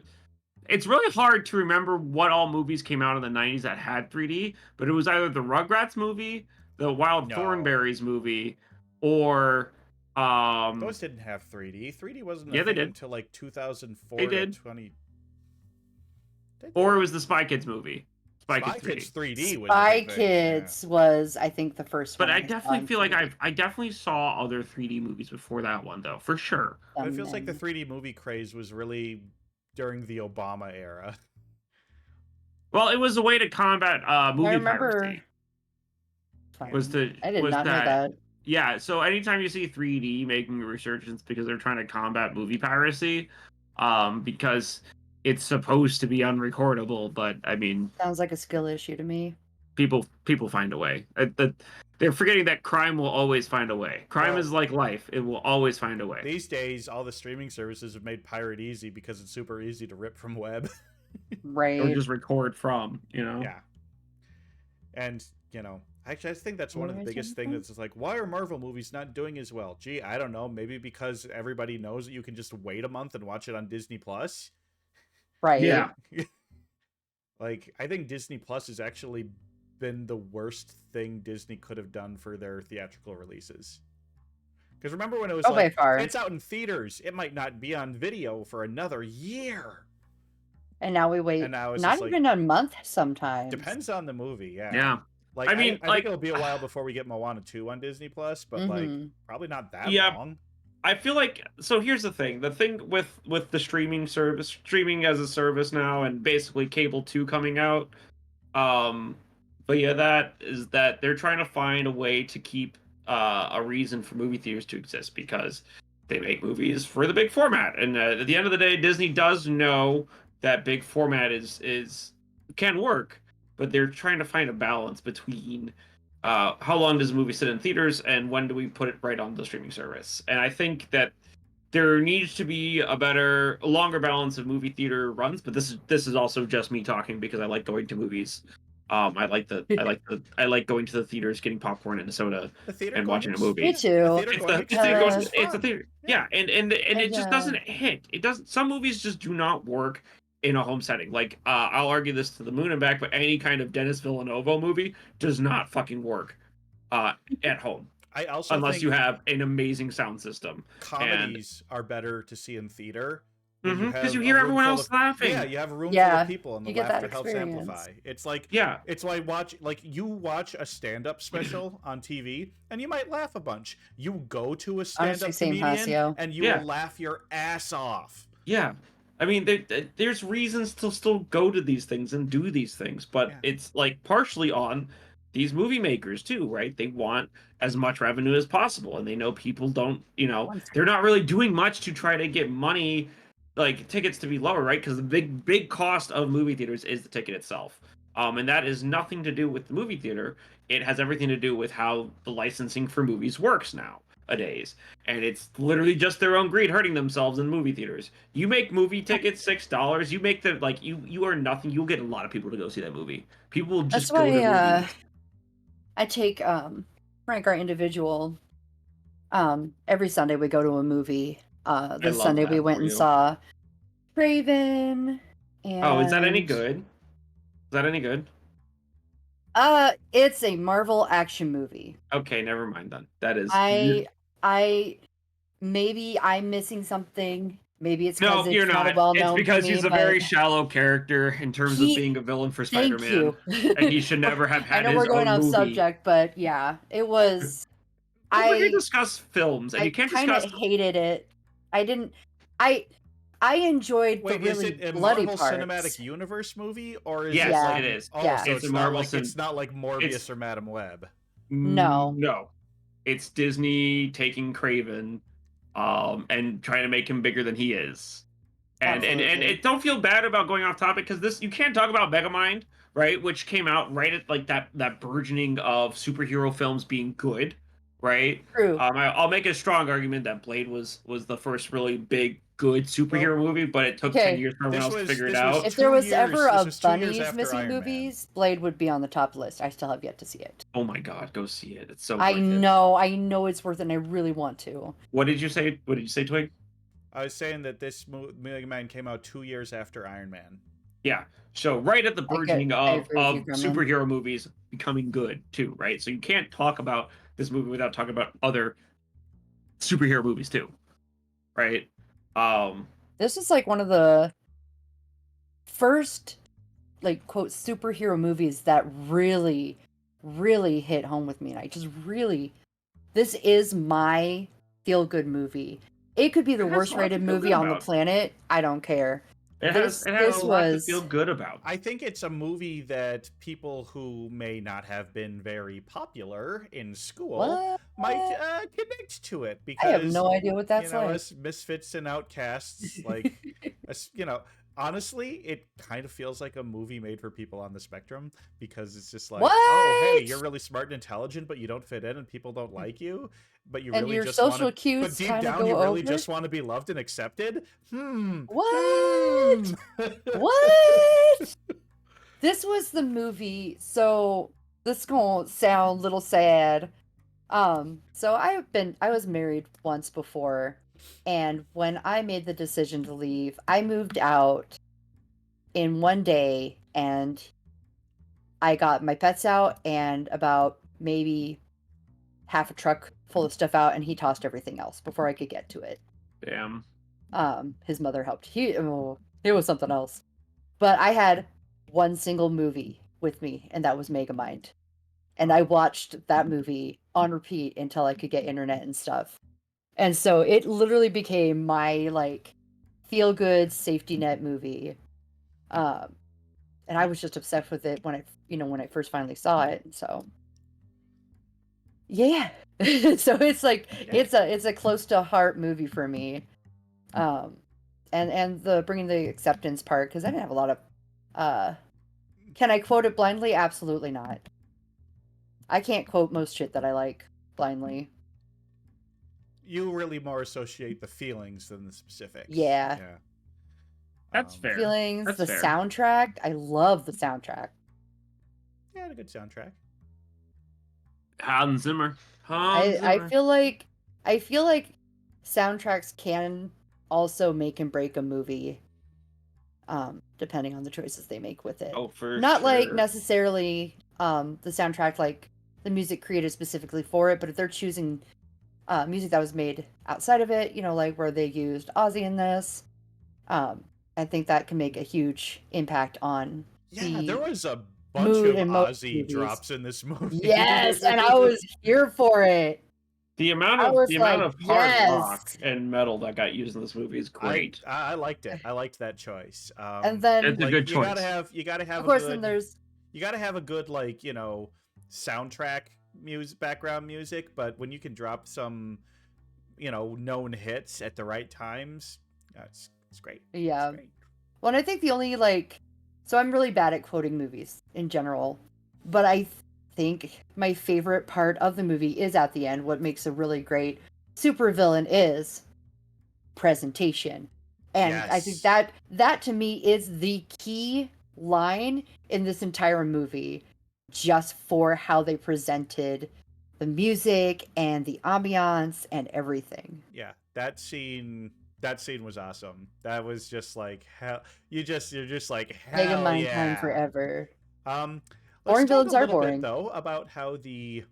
It's really hard to remember what all movies came out in the 90s that had 3D, but it was either the Rugrats movie, the Wild No. Thornberries movie, or Those didn't have 3D. 3D wasn't a yeah, they thing did. until like They 2004 to did. 20. Did Or they? it was the Spy Kids movie. Spy Kids Spy Kids 3D. 3D was a Spy big thing. Yeah. Kids was, I think, the first But one I I saw definitely in feel like 3D. I definitely saw other 3D movies before that one though, for sure. But it feels like the 3D movie craze was really during the Obama era. Well, it was a way to combat I movie remember. piracy. Was to I did was not know that that. Yeah, so anytime you see 3D making a resurgence because they're trying to combat movie piracy, because it's supposed to be unrecordable, but I mean, Sounds like a skill issue to me. people find a way. They're forgetting that crime will always find a way. Crime Well, is like life; it will always find a way. these days, all the streaming services have made pirate easy because it's super easy to rip from web. Or Right. just record from, you know. Yeah. And, actually, I think that's one of the biggest things that's just like, why are Marvel movies not doing as well? Gee, I don't know. Maybe because everybody knows that you can just wait a month and watch it on Disney Plus. Right. Yeah. Like, I think Disney Plus has actually been the worst thing Disney could have done for their theatrical releases. Because remember when it was By like, far. it's out in theaters, it might not be on video for another year. And now we wait And now it's not just like, even a month sometimes. depends on the movie, yeah. Yeah. Like, I mean, I think it'll be a while before we get Moana 2 on Disney Plus, but like probably not that long. I feel like, so here's the thing with the streaming service, streaming as a service now, and basically cable 2 coming out, but yeah, that they're trying to find a way to keep a reason for movie theaters to exist, because they make movies for the big format, and at the end of the day, Disney does know that big format is can work, but they're trying to find a balance between how long does a movie sit in theaters and when do we put it right on the streaming service. And I think that there needs to be a longer balance of movie theater runs, but this is also just me talking because I like going to movies. I like going to the theaters, getting popcorn and a soda, The theater and watching a going movie. Me too. It's a theater. Yeah, and it just Yeah. doesn't hit. It doesn't. Some movies just do not work in a home setting. Like, I'll argue this to the moon and back, but any kind of Dennis Villeneuve movie does not fucking work at home. I also Unless think you have an amazing sound system. comedies are better to see in theater. Because you hear everyone else laughing. Yeah, you have a room full Yeah, of people, and the you get that laughter helps experience. amplify. It's like, Yeah. it's like you watch a stand-up special on TV, and you might laugh a bunch. You go to a stand-up Honestly, same, comedian, Hasio. and you will laugh your ass off. Yeah. I mean, there's reasons to still go to these things and do these things, but it's like partially on these movie makers too, right? They want as much revenue as possible, and they know people don't, they're not really doing much to try to get money, like tickets to be lower, right? Because the big cost of movie theaters is the ticket itself. And that is nothing to do with the movie theater. It has everything to do with how the licensing for movies works nowadays. And it's literally just their own greed hurting themselves in movie theaters. You make movie tickets $6, you make the you are nothing. You'll get a lot of people to go see that movie. People will just go to movies. I take Frank, our individual. Every Sunday we go to a movie. This Sunday we went and saw Raven. And oh, is that any good? Is that any good? It's a Marvel action movie. Okay, never mind then. That is. Maybe I'm missing something. Maybe it's no, because you're it's not. not a well-known. It's because to me, he's a very shallow character in terms of being a villain for Spider-Man. Thank you. And he should never have had I know his we're going own off movie. subject, but yeah, it was. We're here to discuss films, and you can't discuss. I hated it. I didn't. I enjoyed the really is it a bloody Marvel parts. Cinematic Universe movie, or is yes, it like, it is. Oh, yeah. so it's a not Marvel. Like, it's not like Morbius or Madam Web. No. It's Disney taking Craven, and trying to make him bigger than he is. And don't feel bad about going off topic, because you can't talk about Megamind, right? Which came out right at like that burgeoning of superhero films being good. right? True. I'll make a strong argument that Blade was the first really big, good superhero movie, but it took 10 Okay. years for everyone else to figure it this was out. If there was ever this a was 2 years Bunnies after missing Iron Man. movies, Blade would be on the top list. I still have yet to see it. Oh my god, go see it. It's so I worth it. know it's worth it, and I really want to. What did you say? What did you say, Twig? I was saying that this Megamind came out 2 years after Iron Man. Yeah. So right at the burgeoning I of agree with you, Gremlin. superhero movies becoming good too, right? So you can't talk about this movie without talking about other superhero movies too, right? This is like one of the first, like, quote, superhero movies that really, really hit home with me. And I just really, this is my feel-good movie. It could be the It has worst a lot to rated feel movie good on the about. planet. I don't care. It has a lot to feel good about. I think it's a movie that people who may not have been very popular in school What? might connect to it, because I have no idea what that's like. as misfits and outcasts, like, honestly, it kind of feels like a movie made for people on the spectrum, because it's just like, oh, hey, What? you're really smart and intelligent, but you don't fit in and people don't like you, but you And really your just social want to, cues but deep kinda down go you really over? just want to be loved and accepted. What? What? This was the movie. So this is gonna sound a little sad. So I was married once before, and when I made the decision to leave, I moved out in one day, and I got my pets out and about maybe half a truck full of stuff out, and he tossed everything else before I could get to it. Damn. His mother helped. It was something else. But I had one single movie with me, and that was Megamind. And I watched that movie on repeat until I could get internet and stuff. And so it literally became my, like, feel-good safety net movie. And I was just obsessed with it when I first finally saw it. So yeah. So it's like it's a close to heart movie for me. And the bringing the acceptance part, because I didn't have a lot of can I quote it blindly? Absolutely not. I can't quote most shit that I like blindly. You really more associate the feelings than the specifics. Yeah. That's fair. Feelings, That's the fair. soundtrack. I love the soundtrack. Yeah, had a good soundtrack. Hans Zimmer. I feel like soundtracks can also make and break a movie, depending on the choices they make with it. Oh, for Not sure. like necessarily the soundtrack, like the music created specifically for it, but if they're choosing music that was made outside of it, like where they used Ozzy in this, I think that can make a huge impact on There was a bunch mood of in most Ozzy movies. drops in this movie. Yes, and I was here for it. The amount I of was hard yes. rock and metal that got used in this movie is great. I liked it. I liked that choice. And then It's a good choice. You gotta have of course, a then good, there's you gotta have a good, like, soundtrack music, background music, but when you can drop some, known hits at the right times, it's great. yeah. It's great. Well, and I think the only so I'm really bad at quoting movies in general, but I think my favorite part of the movie is at the end. What makes a really great supervillain is presentation, and I think that to me is the key line in this entire movie, just for how they presented the music and the ambiance and everything. Yeah, that scene was awesome. That was just like hell. You're just like hell Megamind yeah. time forever. Let's Boring talk villains a are little boring. bit though about how the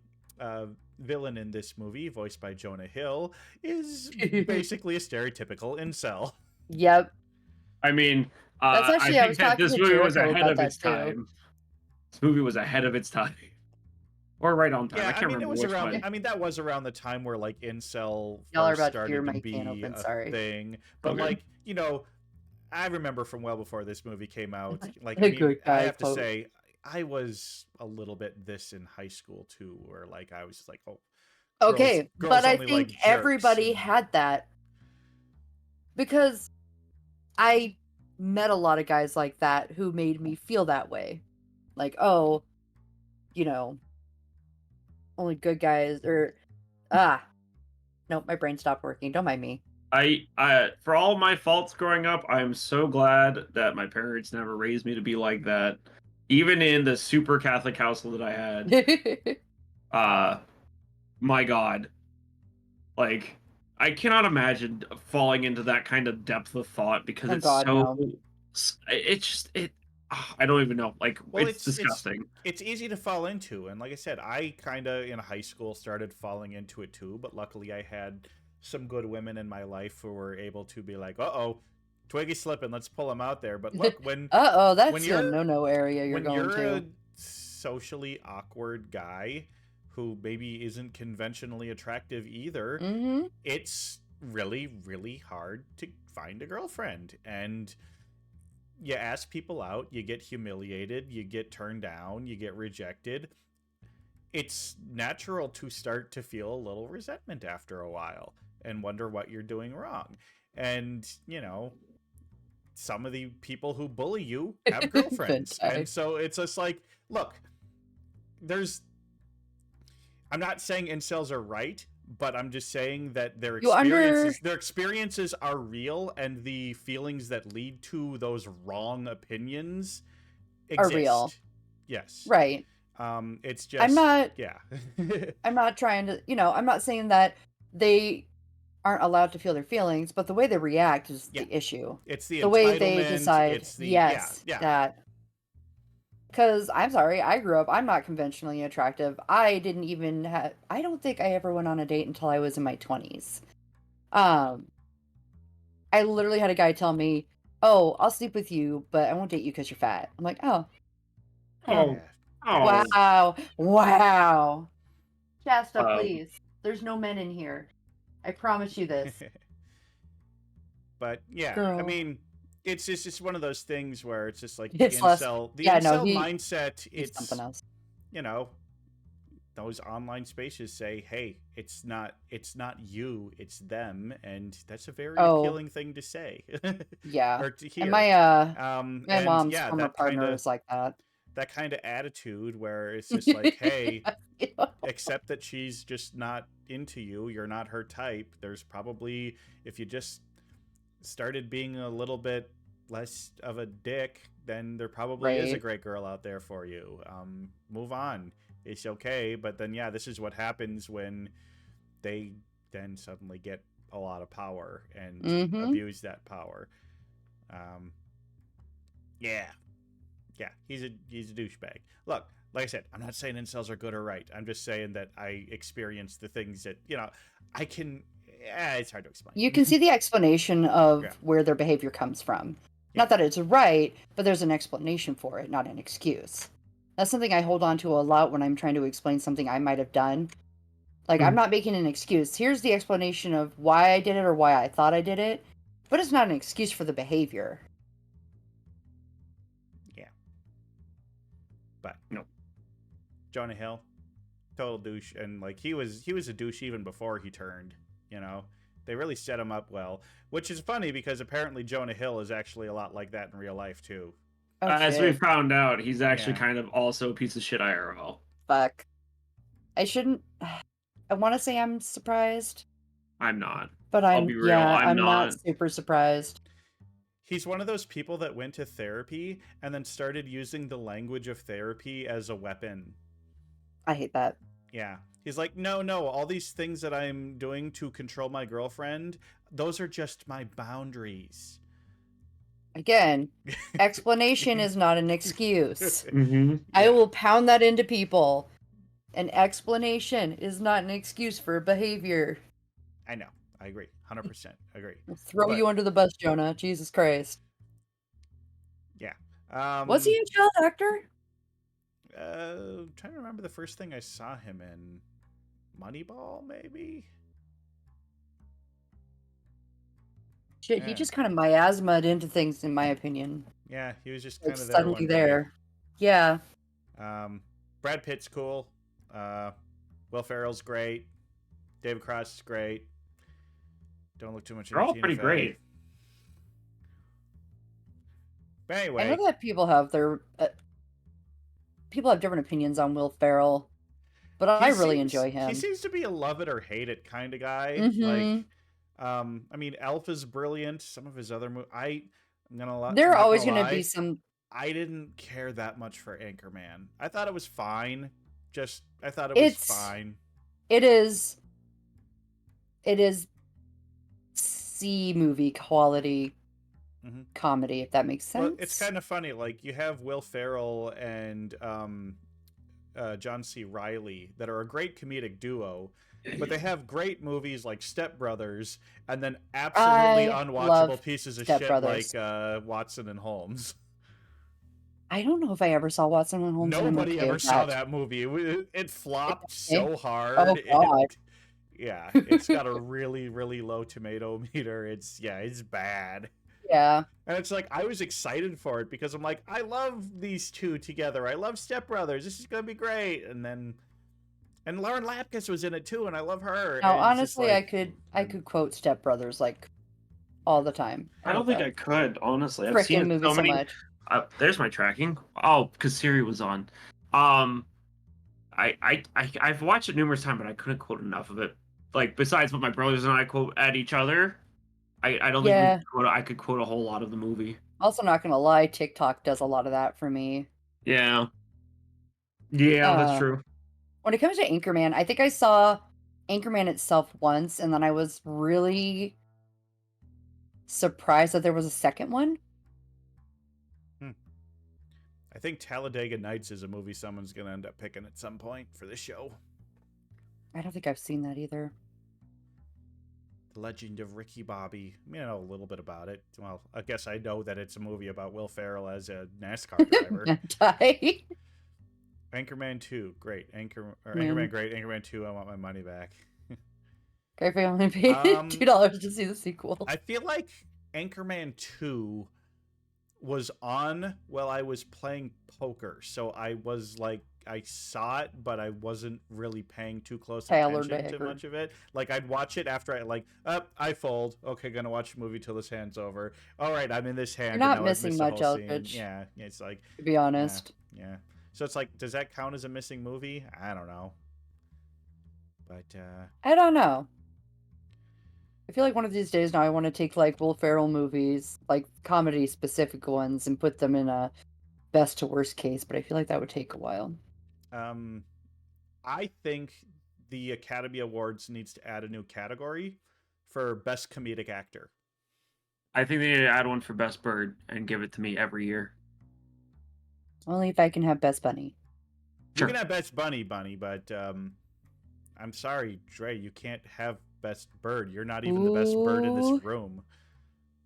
villain in this movie, voiced by Jonah Hill, is basically a stereotypical incel. Yep. I mean, That's actually, I was that talking this to movie was Jericho ahead about of that its too. time. This movie was ahead of its time. Or right on time. Yeah, I can't remember it was which around. one. I mean, that was around the time where like incel Y'all are first about to started hear to my be can open, a sorry. thing. But Okay. like, I remember from well before this movie came out. Like, A good I guy have to quote. say, I was a little bit this in high school too, where like I was just like, oh, Okay, girls but I only think like jerks, everybody and- had that, because I met a lot of guys like that who made me feel that way. Like, oh, only good guys, or Ah, nope, my brain stopped working. Don't mind me. I for all my faults growing up, I'm so glad that my parents never raised me to be like that. Even in the super Catholic household that I had, my God, like I cannot imagine falling into that kind of depth of thought because Oh it's God, so no. it's just it I don't even know. Like Well, it's disgusting. it's easy to fall into, and like I said, I kind of in high school started falling into it too. But luckily, I had some good women in my life who were able to be like, "Uh oh, Twig is slipping. Let's pull him out there." But look, Uh-oh, when that's a you're no-no area you're when going you're to. a socially awkward guy who maybe isn't conventionally attractive either, Mm-hmm. it's really, really hard to find a girlfriend. And you ask people out, you get humiliated, you get turned down, you get rejected. It's natural to start to feel a little resentment after a while and wonder what you're doing wrong. And, some of the people who bully you have girlfriends. And so it's just like, look, I'm not saying incels are right, but I'm just saying that their experiences are real, and the feelings that lead to those wrong opinions exist. Are real. Yes. Right. It's just yeah. I'm not trying to, I'm not saying that they aren't allowed to feel their feelings, but the way they react is the issue. It's the way they entitlement, decide, it's the that. Because I'm sorry, I grew up, I'm not conventionally attractive. I didn't even I don't think I ever went on a date until I was in my 20s. I literally had a guy tell me, "Oh, I'll sleep with you, but I won't date you because you're fat." I'm like, "Oh. Oh. Wow. Shasta, Um, please. There's no men in here. I promise you this." But yeah, Girl. I mean, it's just one of those things where it's just like It's incel mindset. It's something else. Those online spaces say, "Hey, it's not you, it's them," and that's a very appealing thing to say. Yeah. Or to hear. And my mom's former partner is like that. That kind of attitude where it's just like, hey, accept that she's just not into you, you're not her type. There's probably, if you just started being a little bit less of a dick, then there probably is a great girl out there for you. Move on. It's okay. But then, this is what happens when they then suddenly get a lot of power and abuse that power. Yeah, he's a douchebag. Look, like I said, I'm not saying incels are good or right. I'm just saying that I experienced the things that, I can... it's hard to explain. You can see the explanation of where their behavior comes from. Not that it's right, but there's an explanation for it, not an excuse. That's something I hold on to a lot when I'm trying to explain something I might have done. Like, I'm not making an excuse. Here's the explanation of why I did it or why I thought I did it, but it's not an excuse for the behavior. Yeah. But, Jonah Hill, total douche. And, like, he was a douche even before he turned, They really set him up well, which is funny because apparently Jonah Hill is actually a lot like that in real life, too. As we found out, he's actually kind of also a piece of shit IRL. Fuck. I shouldn't... I want to say I'm surprised. I'm not. But I'll be real. I'm not super surprised. He's one of those people that went to therapy and then started using the language of therapy as a weapon. I hate that. Yeah. He's like, no, all these things that I'm doing to control my girlfriend, those are just my boundaries. Again, explanation is not an excuse. Mm-hmm. I will pound that into people. An explanation is not an excuse for behavior. I know. I agree. 100% agree. I'll throw you under the bus, Jonah. Jesus Christ. Yeah. Was he a child actor? I'm trying to remember the first thing I saw him in. Moneyball, maybe? Shit, he just kind of miasmaed into things, in my opinion. Yeah, he was just kind of there. Suddenly there. Yeah. Brad Pitt's cool. Will Ferrell's great. David Cross is great. Don't look too much into They're all pretty great. But anyway, I know that people have different opinions on Will Ferrell. but I He really seems- enjoy him. He seems to be a love it or hate it kind of guy. Mhm. I mean, Elf is brilliant. Some of his other movies, I'm gonna. There are not always gonna going to lie, be some. I didn't care that much for Anchorman. I thought it was fine. I thought it was fine. It is. It is C movie quality comedy, if that makes sense. Well, it's kind of funny. Like you have Will Ferrell and John C. Reilly that are a great comedic duo, but they have great movies like Step Brothers, and then absolutely I unwatchable love pieces of Step shit Brothers. like Watson and Holmes. I don't know if I ever saw Watson and Holmes. and I'm Nobody okay ever with saw that movie. It flopped Okay. so hard. Oh, God. Yeah, it's got a really, really low tomato meter. It's bad. Yeah. And it's like, I was excited for it because I'm like, I love these two together. I love Step Brothers. This is going to be great. And Lauren Lapkus was in it too, and I love her. Now, And it's just honestly, like, I could quote Step Brothers like all the time. I don't think I could, honestly. I've Frickin' seen it movie so so many. much. There's my tracking. Oh, because Siri was on. I've watched it numerous times, but I couldn't quote enough of it. Like besides what my brothers and I quote at each other, I don't Yeah. think I could quote a whole lot of the movie. Also, not gonna lie, TikTok does a lot of that for me. Yeah. Yeah, that's true. When it comes to Anchorman, I think I saw Anchorman itself once, and then I was really surprised that there was a second one. I think Talladega Nights is a movie someone's going to end up picking at some point for this show. I don't think I've seen that either. The Legend of Ricky Bobby. I mean, I know a little bit about it. Well, I guess I know that it's a movie about Will Ferrell as a NASCAR driver. Anchorman 2, great. Anchorman, great. Anchorman 2, I want my money back. Okay, if I only paid $2 to see the sequel. I feel like Anchorman 2 was on while I was playing poker. So I was like, I saw it, but I wasn't really paying too close attention to much of it. Like, I'd watch it after I fold. Okay, gonna watch a movie till this hand's over. All right, I'm in this hand. You're not missing much, Eldridge. Yeah, it's like... To be honest. Yeah. So it's like, does that count as a missing movie? I don't know. But, I don't know. I feel like one of these days now I want to take, like, Will Ferrell movies, like, comedy-specific ones, and put them in a best to worst case, but I feel like that would take a while. I think the Academy Awards needs to add a new category for Best Comedic Actor. I think they need to add one for Best Bird and give it to me every year. Only if I can have Best Bunny. You can have Best Bunny, but I'm sorry, Dre, you can't have Best Bird. You're not even the best bird in this room.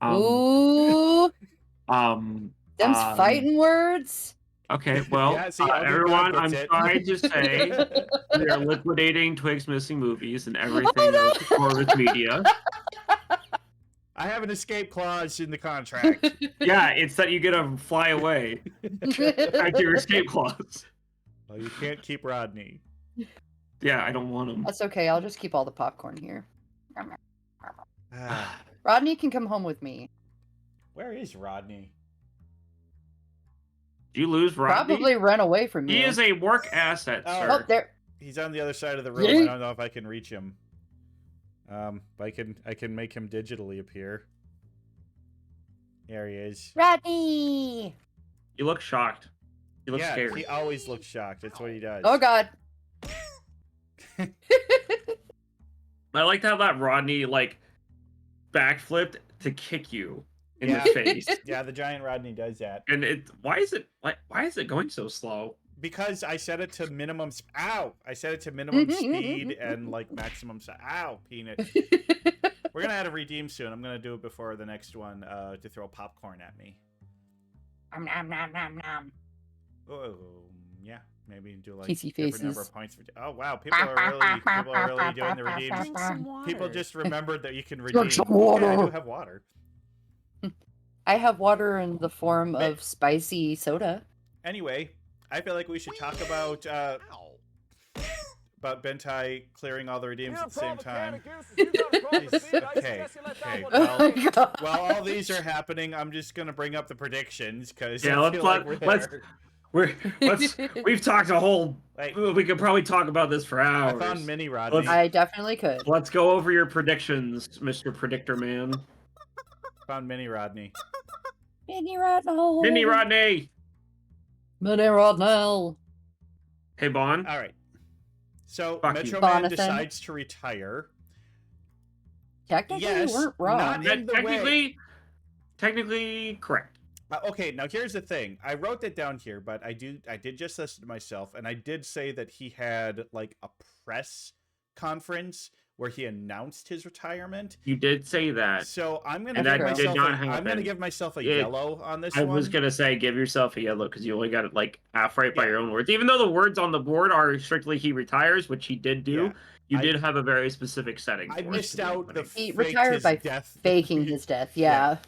Ooh. Them's fighting words. Okay, well, Yeah, see, everyone, Brown I'm gets it. trying to say we are liquidating Twig's missing movies and everything else for its media. I have an escape clause in the contract. Yeah, it's that you get to fly away. That's your escape clause. Well, you can't keep Rodney. Yeah, I don't want him. That's okay. I'll just keep all the popcorn here. Ah, Rodney can come home with me. where is Rodney? Do you lose Rodney? Probably run away from you. He is a work asset, Oh. sir. Oh, there. He's on the other side of the room. I don't know if I can reach him. I can make him digitally appear. There he is. Rodney. You look shocked. You look scared. He always looks shocked. That's what he does. Oh God. I liked how that Rodney like backflipped to kick you in Yeah. the face. Yeah, the giant Rodney does that. And why is it going so slow? Because I set it to minimum. Ow! I set it to minimum speed and like maximum. Ow, peanut. We're gonna have to redeem soon. I'm gonna do it before the next one to throw popcorn at me. Nom nom nom nom. Oh, yeah. Maybe do like Kissy different number faces. of points for. Oh wow, people are really doing the redeems. Drink some water. People just remembered that you can redeem. some Yeah, water. I do have water. I have water in the form of spicy soda. Anyway, I feel like we should talk about Bentai clearing all the redeems at the same time. Okay. Oh my God. While all these are happening, I'm just gonna bring up the predictions because Yeah, I feel like we're there. We've talked a whole. Wait. We could probably talk about this for I hours. found Mini Rodney. I definitely could. Let's go over your predictions, Mr. Predictor Man. Found Mini Rodney. Mini Rodnell. Mini Rodney. Mini Rodnell. Hey, Bon. All right. So Fuck you. Metro Man Bonathan. decides to retire. Technically, Yes, you weren't wrong. not in the way. Technically correct. Okay, now here's the thing. I wrote that down here, but I did just listen to myself, and I did say that he had like a press conference where he announced his retirement. You did say that. So I'm gonna And give that did myself. not I'm happen. gonna give myself a It- yellow on this I one. was gonna say give yourself a yellow because you only got it like half right by Yeah. your own words. Even though the words on the board are strictly he retires, which he did do, Yeah. you I- did have a very specific setting. I for us missed to be out the opening. He faked retired his by death. Faking his death, yeah.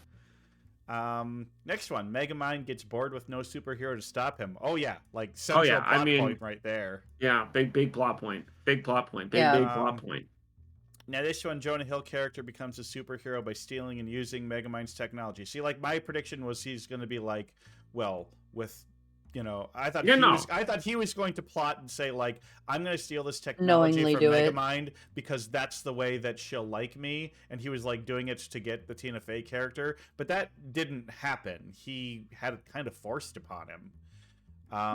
Next one. Megamind gets bored with no superhero to stop him. Oh yeah, like Oh, central yeah, I plot mean- point right there. Yeah, big plot point. Big plot point. Big Yeah. plot point. Now this one, Jonah Hill character becomes a superhero by stealing and using Megamind's technology. See, like my prediction was he's going to be like, well, with, you know, I thought he was going to plot and say like, I'm going to steal this technology Knowingly from do it. Megamind because that's the way that she'll like me, and he was like doing it to get the Tina Fey character, but that didn't happen. He had it kind of forced upon him.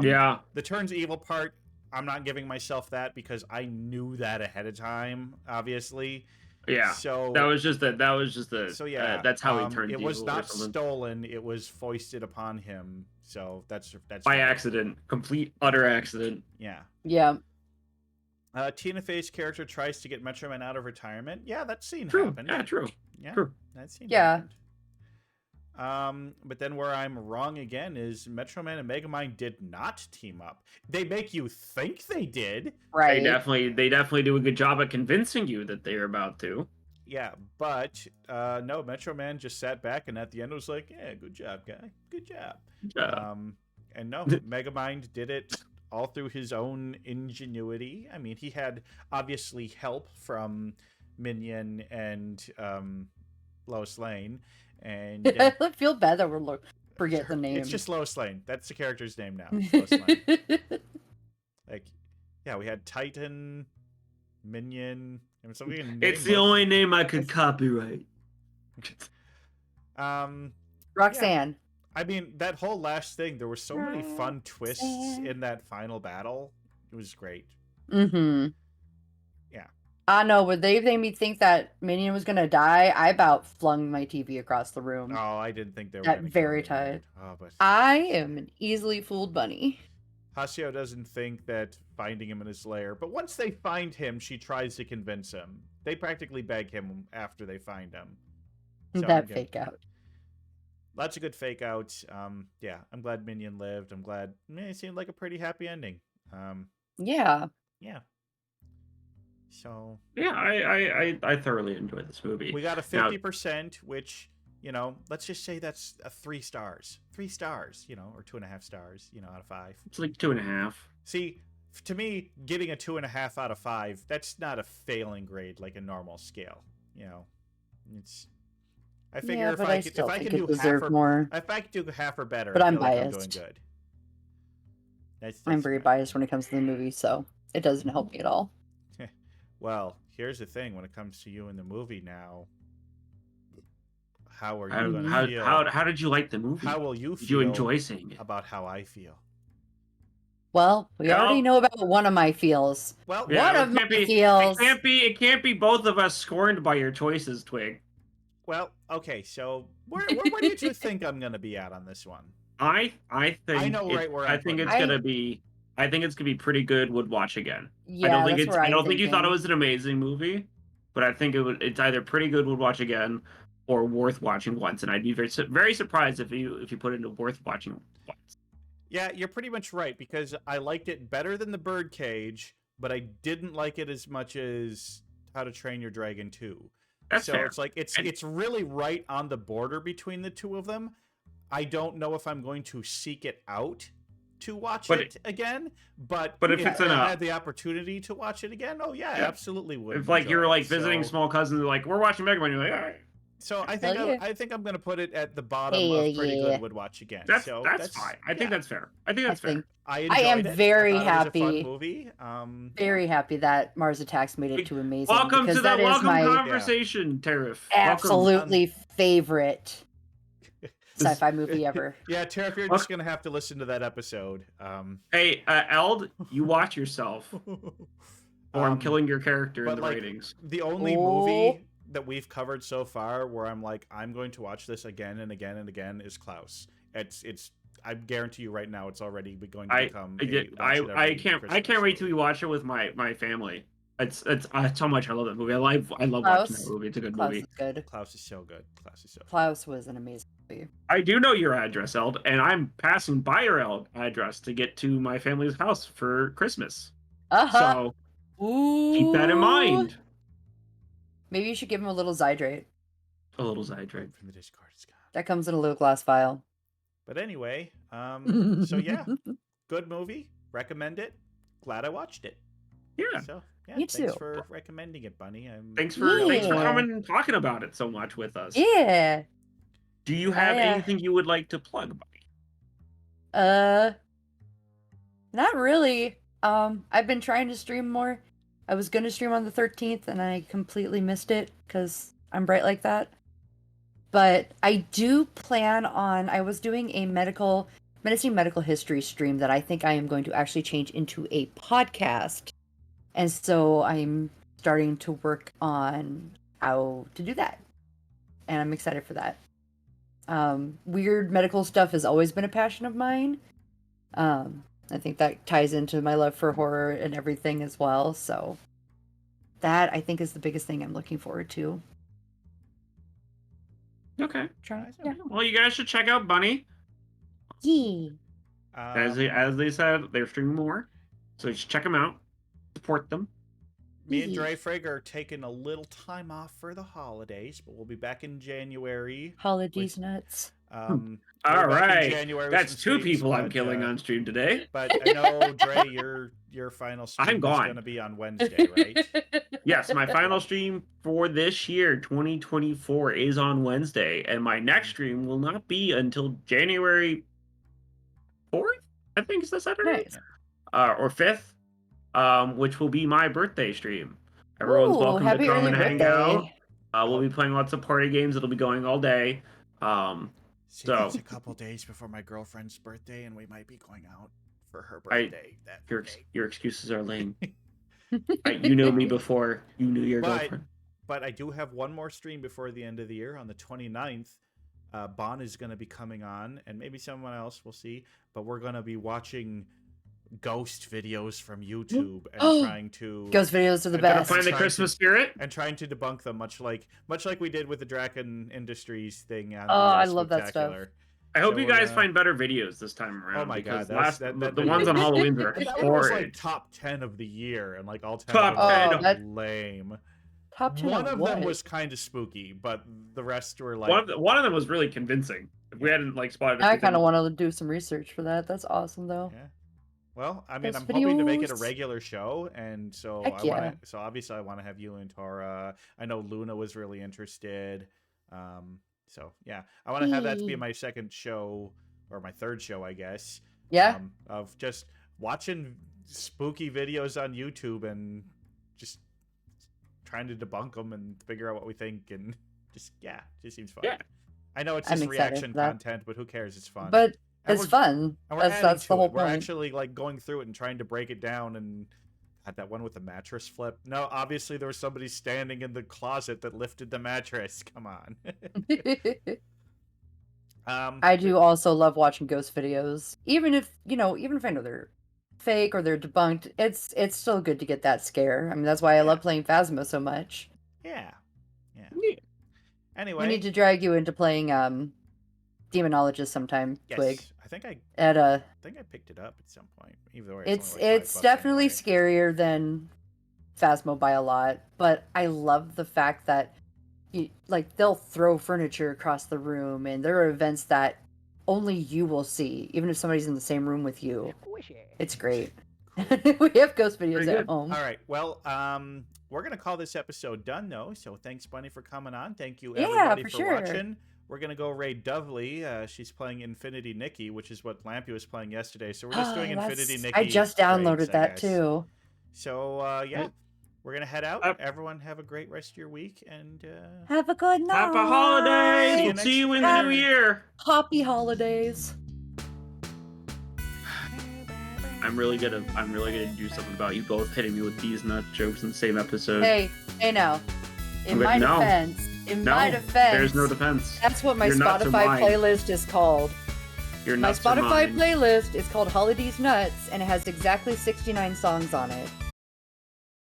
Yeah. The turns evil part, I'm not giving myself that because I knew that ahead of time, obviously. Yeah. So That was just the. so yeah, that's how he turned. It was evil or not something. stolen; it was foisted upon him. So that's By fine. accident, complete utter accident. Yeah. Yeah. Tina Fey's character tries to get Metro Man out of retirement. Yeah, that scene True. happened. Yeah, true. Yeah, true. that scene Yeah. happened. But then where I'm wrong again is Metro Man and Megamind did not team up. They make you think they did. Right. They definitely do a good job at convincing you that they're about to. Yeah, but no, Metro Man just sat back and at the end was like, "Yeah, good job, guy. Good job." And no, Megamind did it all through his own ingenuity. I mean, he had obviously help from Minion and Lois Lane, and I feel bad that we're forget the name. it's just Lois Lane. That's the character's name now. Lois Lane. Like, yeah, we had Titan, Minion. And so we can It's name the most- only name I could copyright. Roxanne. I mean, that whole last thing, there were so many fun twists in that final battle. It was great. Mm-hmm. Yeah. I know, but they made me think that Minion was gonna die. I about flung my TV across the room. Oh, I didn't think they were That gonna kill very Minion. tight. Oh, but I am an easily fooled bunny. Hasio doesn't think that finding him in his lair, but once they find him, she tries to convince him. They practically beg him after they find him. So I'm That good. fake out. Lots of good fake outs. Yeah, I'm glad Minion lived. I'm glad it seemed like a pretty happy ending. Yeah. Yeah. So Yeah, I thoroughly enjoyed this movie. we got a Now- 50%, which, you know, let's just say that's a 3 stars. 3 stars, you know, or 2.5 stars, you know, out of 5. It's like 2.5. See, to me, getting a 2.5 out of 5, that's not a failing grade like a normal scale. You know, it's. I figure Yeah, if but I I could, still if I think can it do half deserved or more. if I could do half or better, But I I'm feel like I'm doing biased. good. I'm very fine. biased when it comes to the movie, so it doesn't help me at all. Well, here's the thing: when it comes to you in the movie now, how are you How, going to how, feel? how did you like the movie? How will you Did feel you enjoy seeing it? about how I feel? Well, we Well- already know about one of my feels. Well, Yeah, One it of my can't be- feels. It can't be both of us scorned by your choices, Twig. well, okay. So, where do you two think I'm going to be at on this one? I think I know right where I'm I think putting it's it. gonna be pretty good. Would watch again. Yeah, I don't think that's it's where I don't I'm think you thought it thinking. was an amazing movie, but I think it's either pretty good, would watch again, or worth watching once. And I'd be very surprised if you put it into worth watching once. Yeah, you're pretty much right because I liked it better than the Birdcage, but I didn't like it as much as How to Train Your Dragon 2. That's so fair. it's like it's And- it's really right on the border between the two of them. I don't know if I'm going to seek it out to watch But it again, but if it's I enough- had the opportunity to watch it again, oh yeah, I Yeah. absolutely would. If like enjoy you're it. like visiting So, small cousins, like we're watching Megamind, you're like, all right. So I Hell yeah. think I'm gonna put it at the bottom Hell of Pretty yeah. Good Would Watch Again. That's So fine. I think that's fair. I think I that's fair. think I I enjoyed am it. very I thought it was a fun happy. movie. Very happy that Mars Attacks made it to amazing. Welcome because to the that is welcome my conversation, Tariff. Welcome. absolutely favorite sci-fi movie ever. Yeah, Tariff, you're just gonna have to listen to that episode. Hey, Eld, you watch yourself, or I'm killing your character in but the like, ratings. the only movie that we've covered so far where I'm like, I'm going to watch this again and again and again is Klaus. It's I guarantee you right now, it's already going to become. I can't wait till we watch it with my family. It's so much I love that movie. I love watching that movie. It's a good Klaus movie. is good. Klaus is so good. Klaus was an amazing movie. I do know your address, Eld, and I'm passing by your address to get to my family's house for Christmas. So keep that in mind. Maybe you should give him a little Zydrate. A little Zydrate from the Discord. That comes in a little glass vial. But anyway, so yeah, good movie. Recommend it. Glad I watched it. Yeah. So yeah, Me thanks too. for recommending it, Bunny. Thanks for coming and talking about it so much with us. Yeah. Do you have anything you would like to plug, Bunny? Not really. I've been trying to stream more. I was gonna stream on the 13th and I completely missed it because I'm bright like that. But I do plan on, I was doing a menacing medical history stream that I think I am going to actually change into a podcast. And so I'm starting to work on how to do that. And I'm excited for that. Weird medical stuff has always been a passion of mine. I think that ties into my love for horror and everything as well. So that I think is the biggest thing I'm looking forward to. Okay. Yeah. Well, you guys should check out Bunny. Yeah. As they said, they're streaming more, so just check them out, support them. Me and Dre Frigg are taking a little time off for the holidays, but we'll be back in January. Holidays nuts. All right, that's two streams, people I'm killing on stream today. But I know, Dre, your final stream is going to be on Wednesday, right? Yes, my final stream for this year, 2024, is on Wednesday, and my next stream will not be until January 4th, I think is the Saturday, or 5th, which will be my birthday stream. Everyone's welcome to come and hang out. We'll be playing lots of party games. It'll be going all day. So it's a couple days before my girlfriend's birthday, and we might be going out for her birthday. Your excuses are lame. You know me before you knew your girlfriend. But I do have one more stream before the end of the year on the 29th. Bon is going to be coming on, and maybe someone else, we'll see. But we're going to be watching ghost videos from YouTube and trying to ghost videos are the best. Find the Christmas spirit and trying to debunk them, much like we did with the Draken Industries thing. On I love that stuff. I hope you guys find better videos this time around. Oh my god, the ones on Halloween are that was like top 10 of the year, and like all 10 top of them were lame. Top 10 one of them was kind of spooky, but the rest were like one of them was really convincing. If we hadn't like spotted, I kind of want to do some research for that. That's awesome, though. Yeah. Well, I mean, Those I'm hoping to make it a videos. regular show, and so So obviously, I want to have you and Tara. I know Luna was really interested. So yeah, I want to have that to be my second show or my third show, I guess. Yeah. Of just watching spooky videos on YouTube and just trying to debunk them and figure out what we think, and just seems fun. Yeah. I know it's just reaction content, but who cares? It's fun. But it's fun. That's the whole point. We're actually like going through it and trying to break it down, and had that one with the mattress flip. No, obviously there was somebody standing in the closet that lifted the mattress. Come on. I do also love watching ghost videos, even if I know they're fake or they're debunked. It's still good to get that scare. I mean, that's why I love playing Phasma so much. Yeah. Anyway, we need to drag you into playing Demonologist sometime, yes. Twig. I think I picked it up at some point. Either way, it's definitely scarier than Phasmo by a lot, but I love the fact that they'll throw furniture across the room, and there are events that only you will see, even if somebody's in the same room with you. It's great. We have ghost videos Very at good. home. All right. Well, we're gonna call this episode done though. So thanks, Bunny, for coming on. Thank you, Yeah, everybody, for for sure. watching. We're gonna go raid Dovely. She's playing Infinity Nikki, which is what Lampy was playing yesterday. So we're just doing Infinity Nikki. I just downloaded raids, I that guess. too. So yeah, Right. we're gonna head out. Everyone have a great rest of your week, and Have a good night. Happy holidays! See you We'll next see you in the new year. Happy holidays. I'm really gonna do something about you both hitting me with these nut jokes in the same episode. Hey now. In my No. defense, There's no defense. That's what my Your nuts are Spotify mine. playlist is called. Your My nuts are Spotify mine. playlist is called Holidays Nuts, and it has exactly 69 songs on it.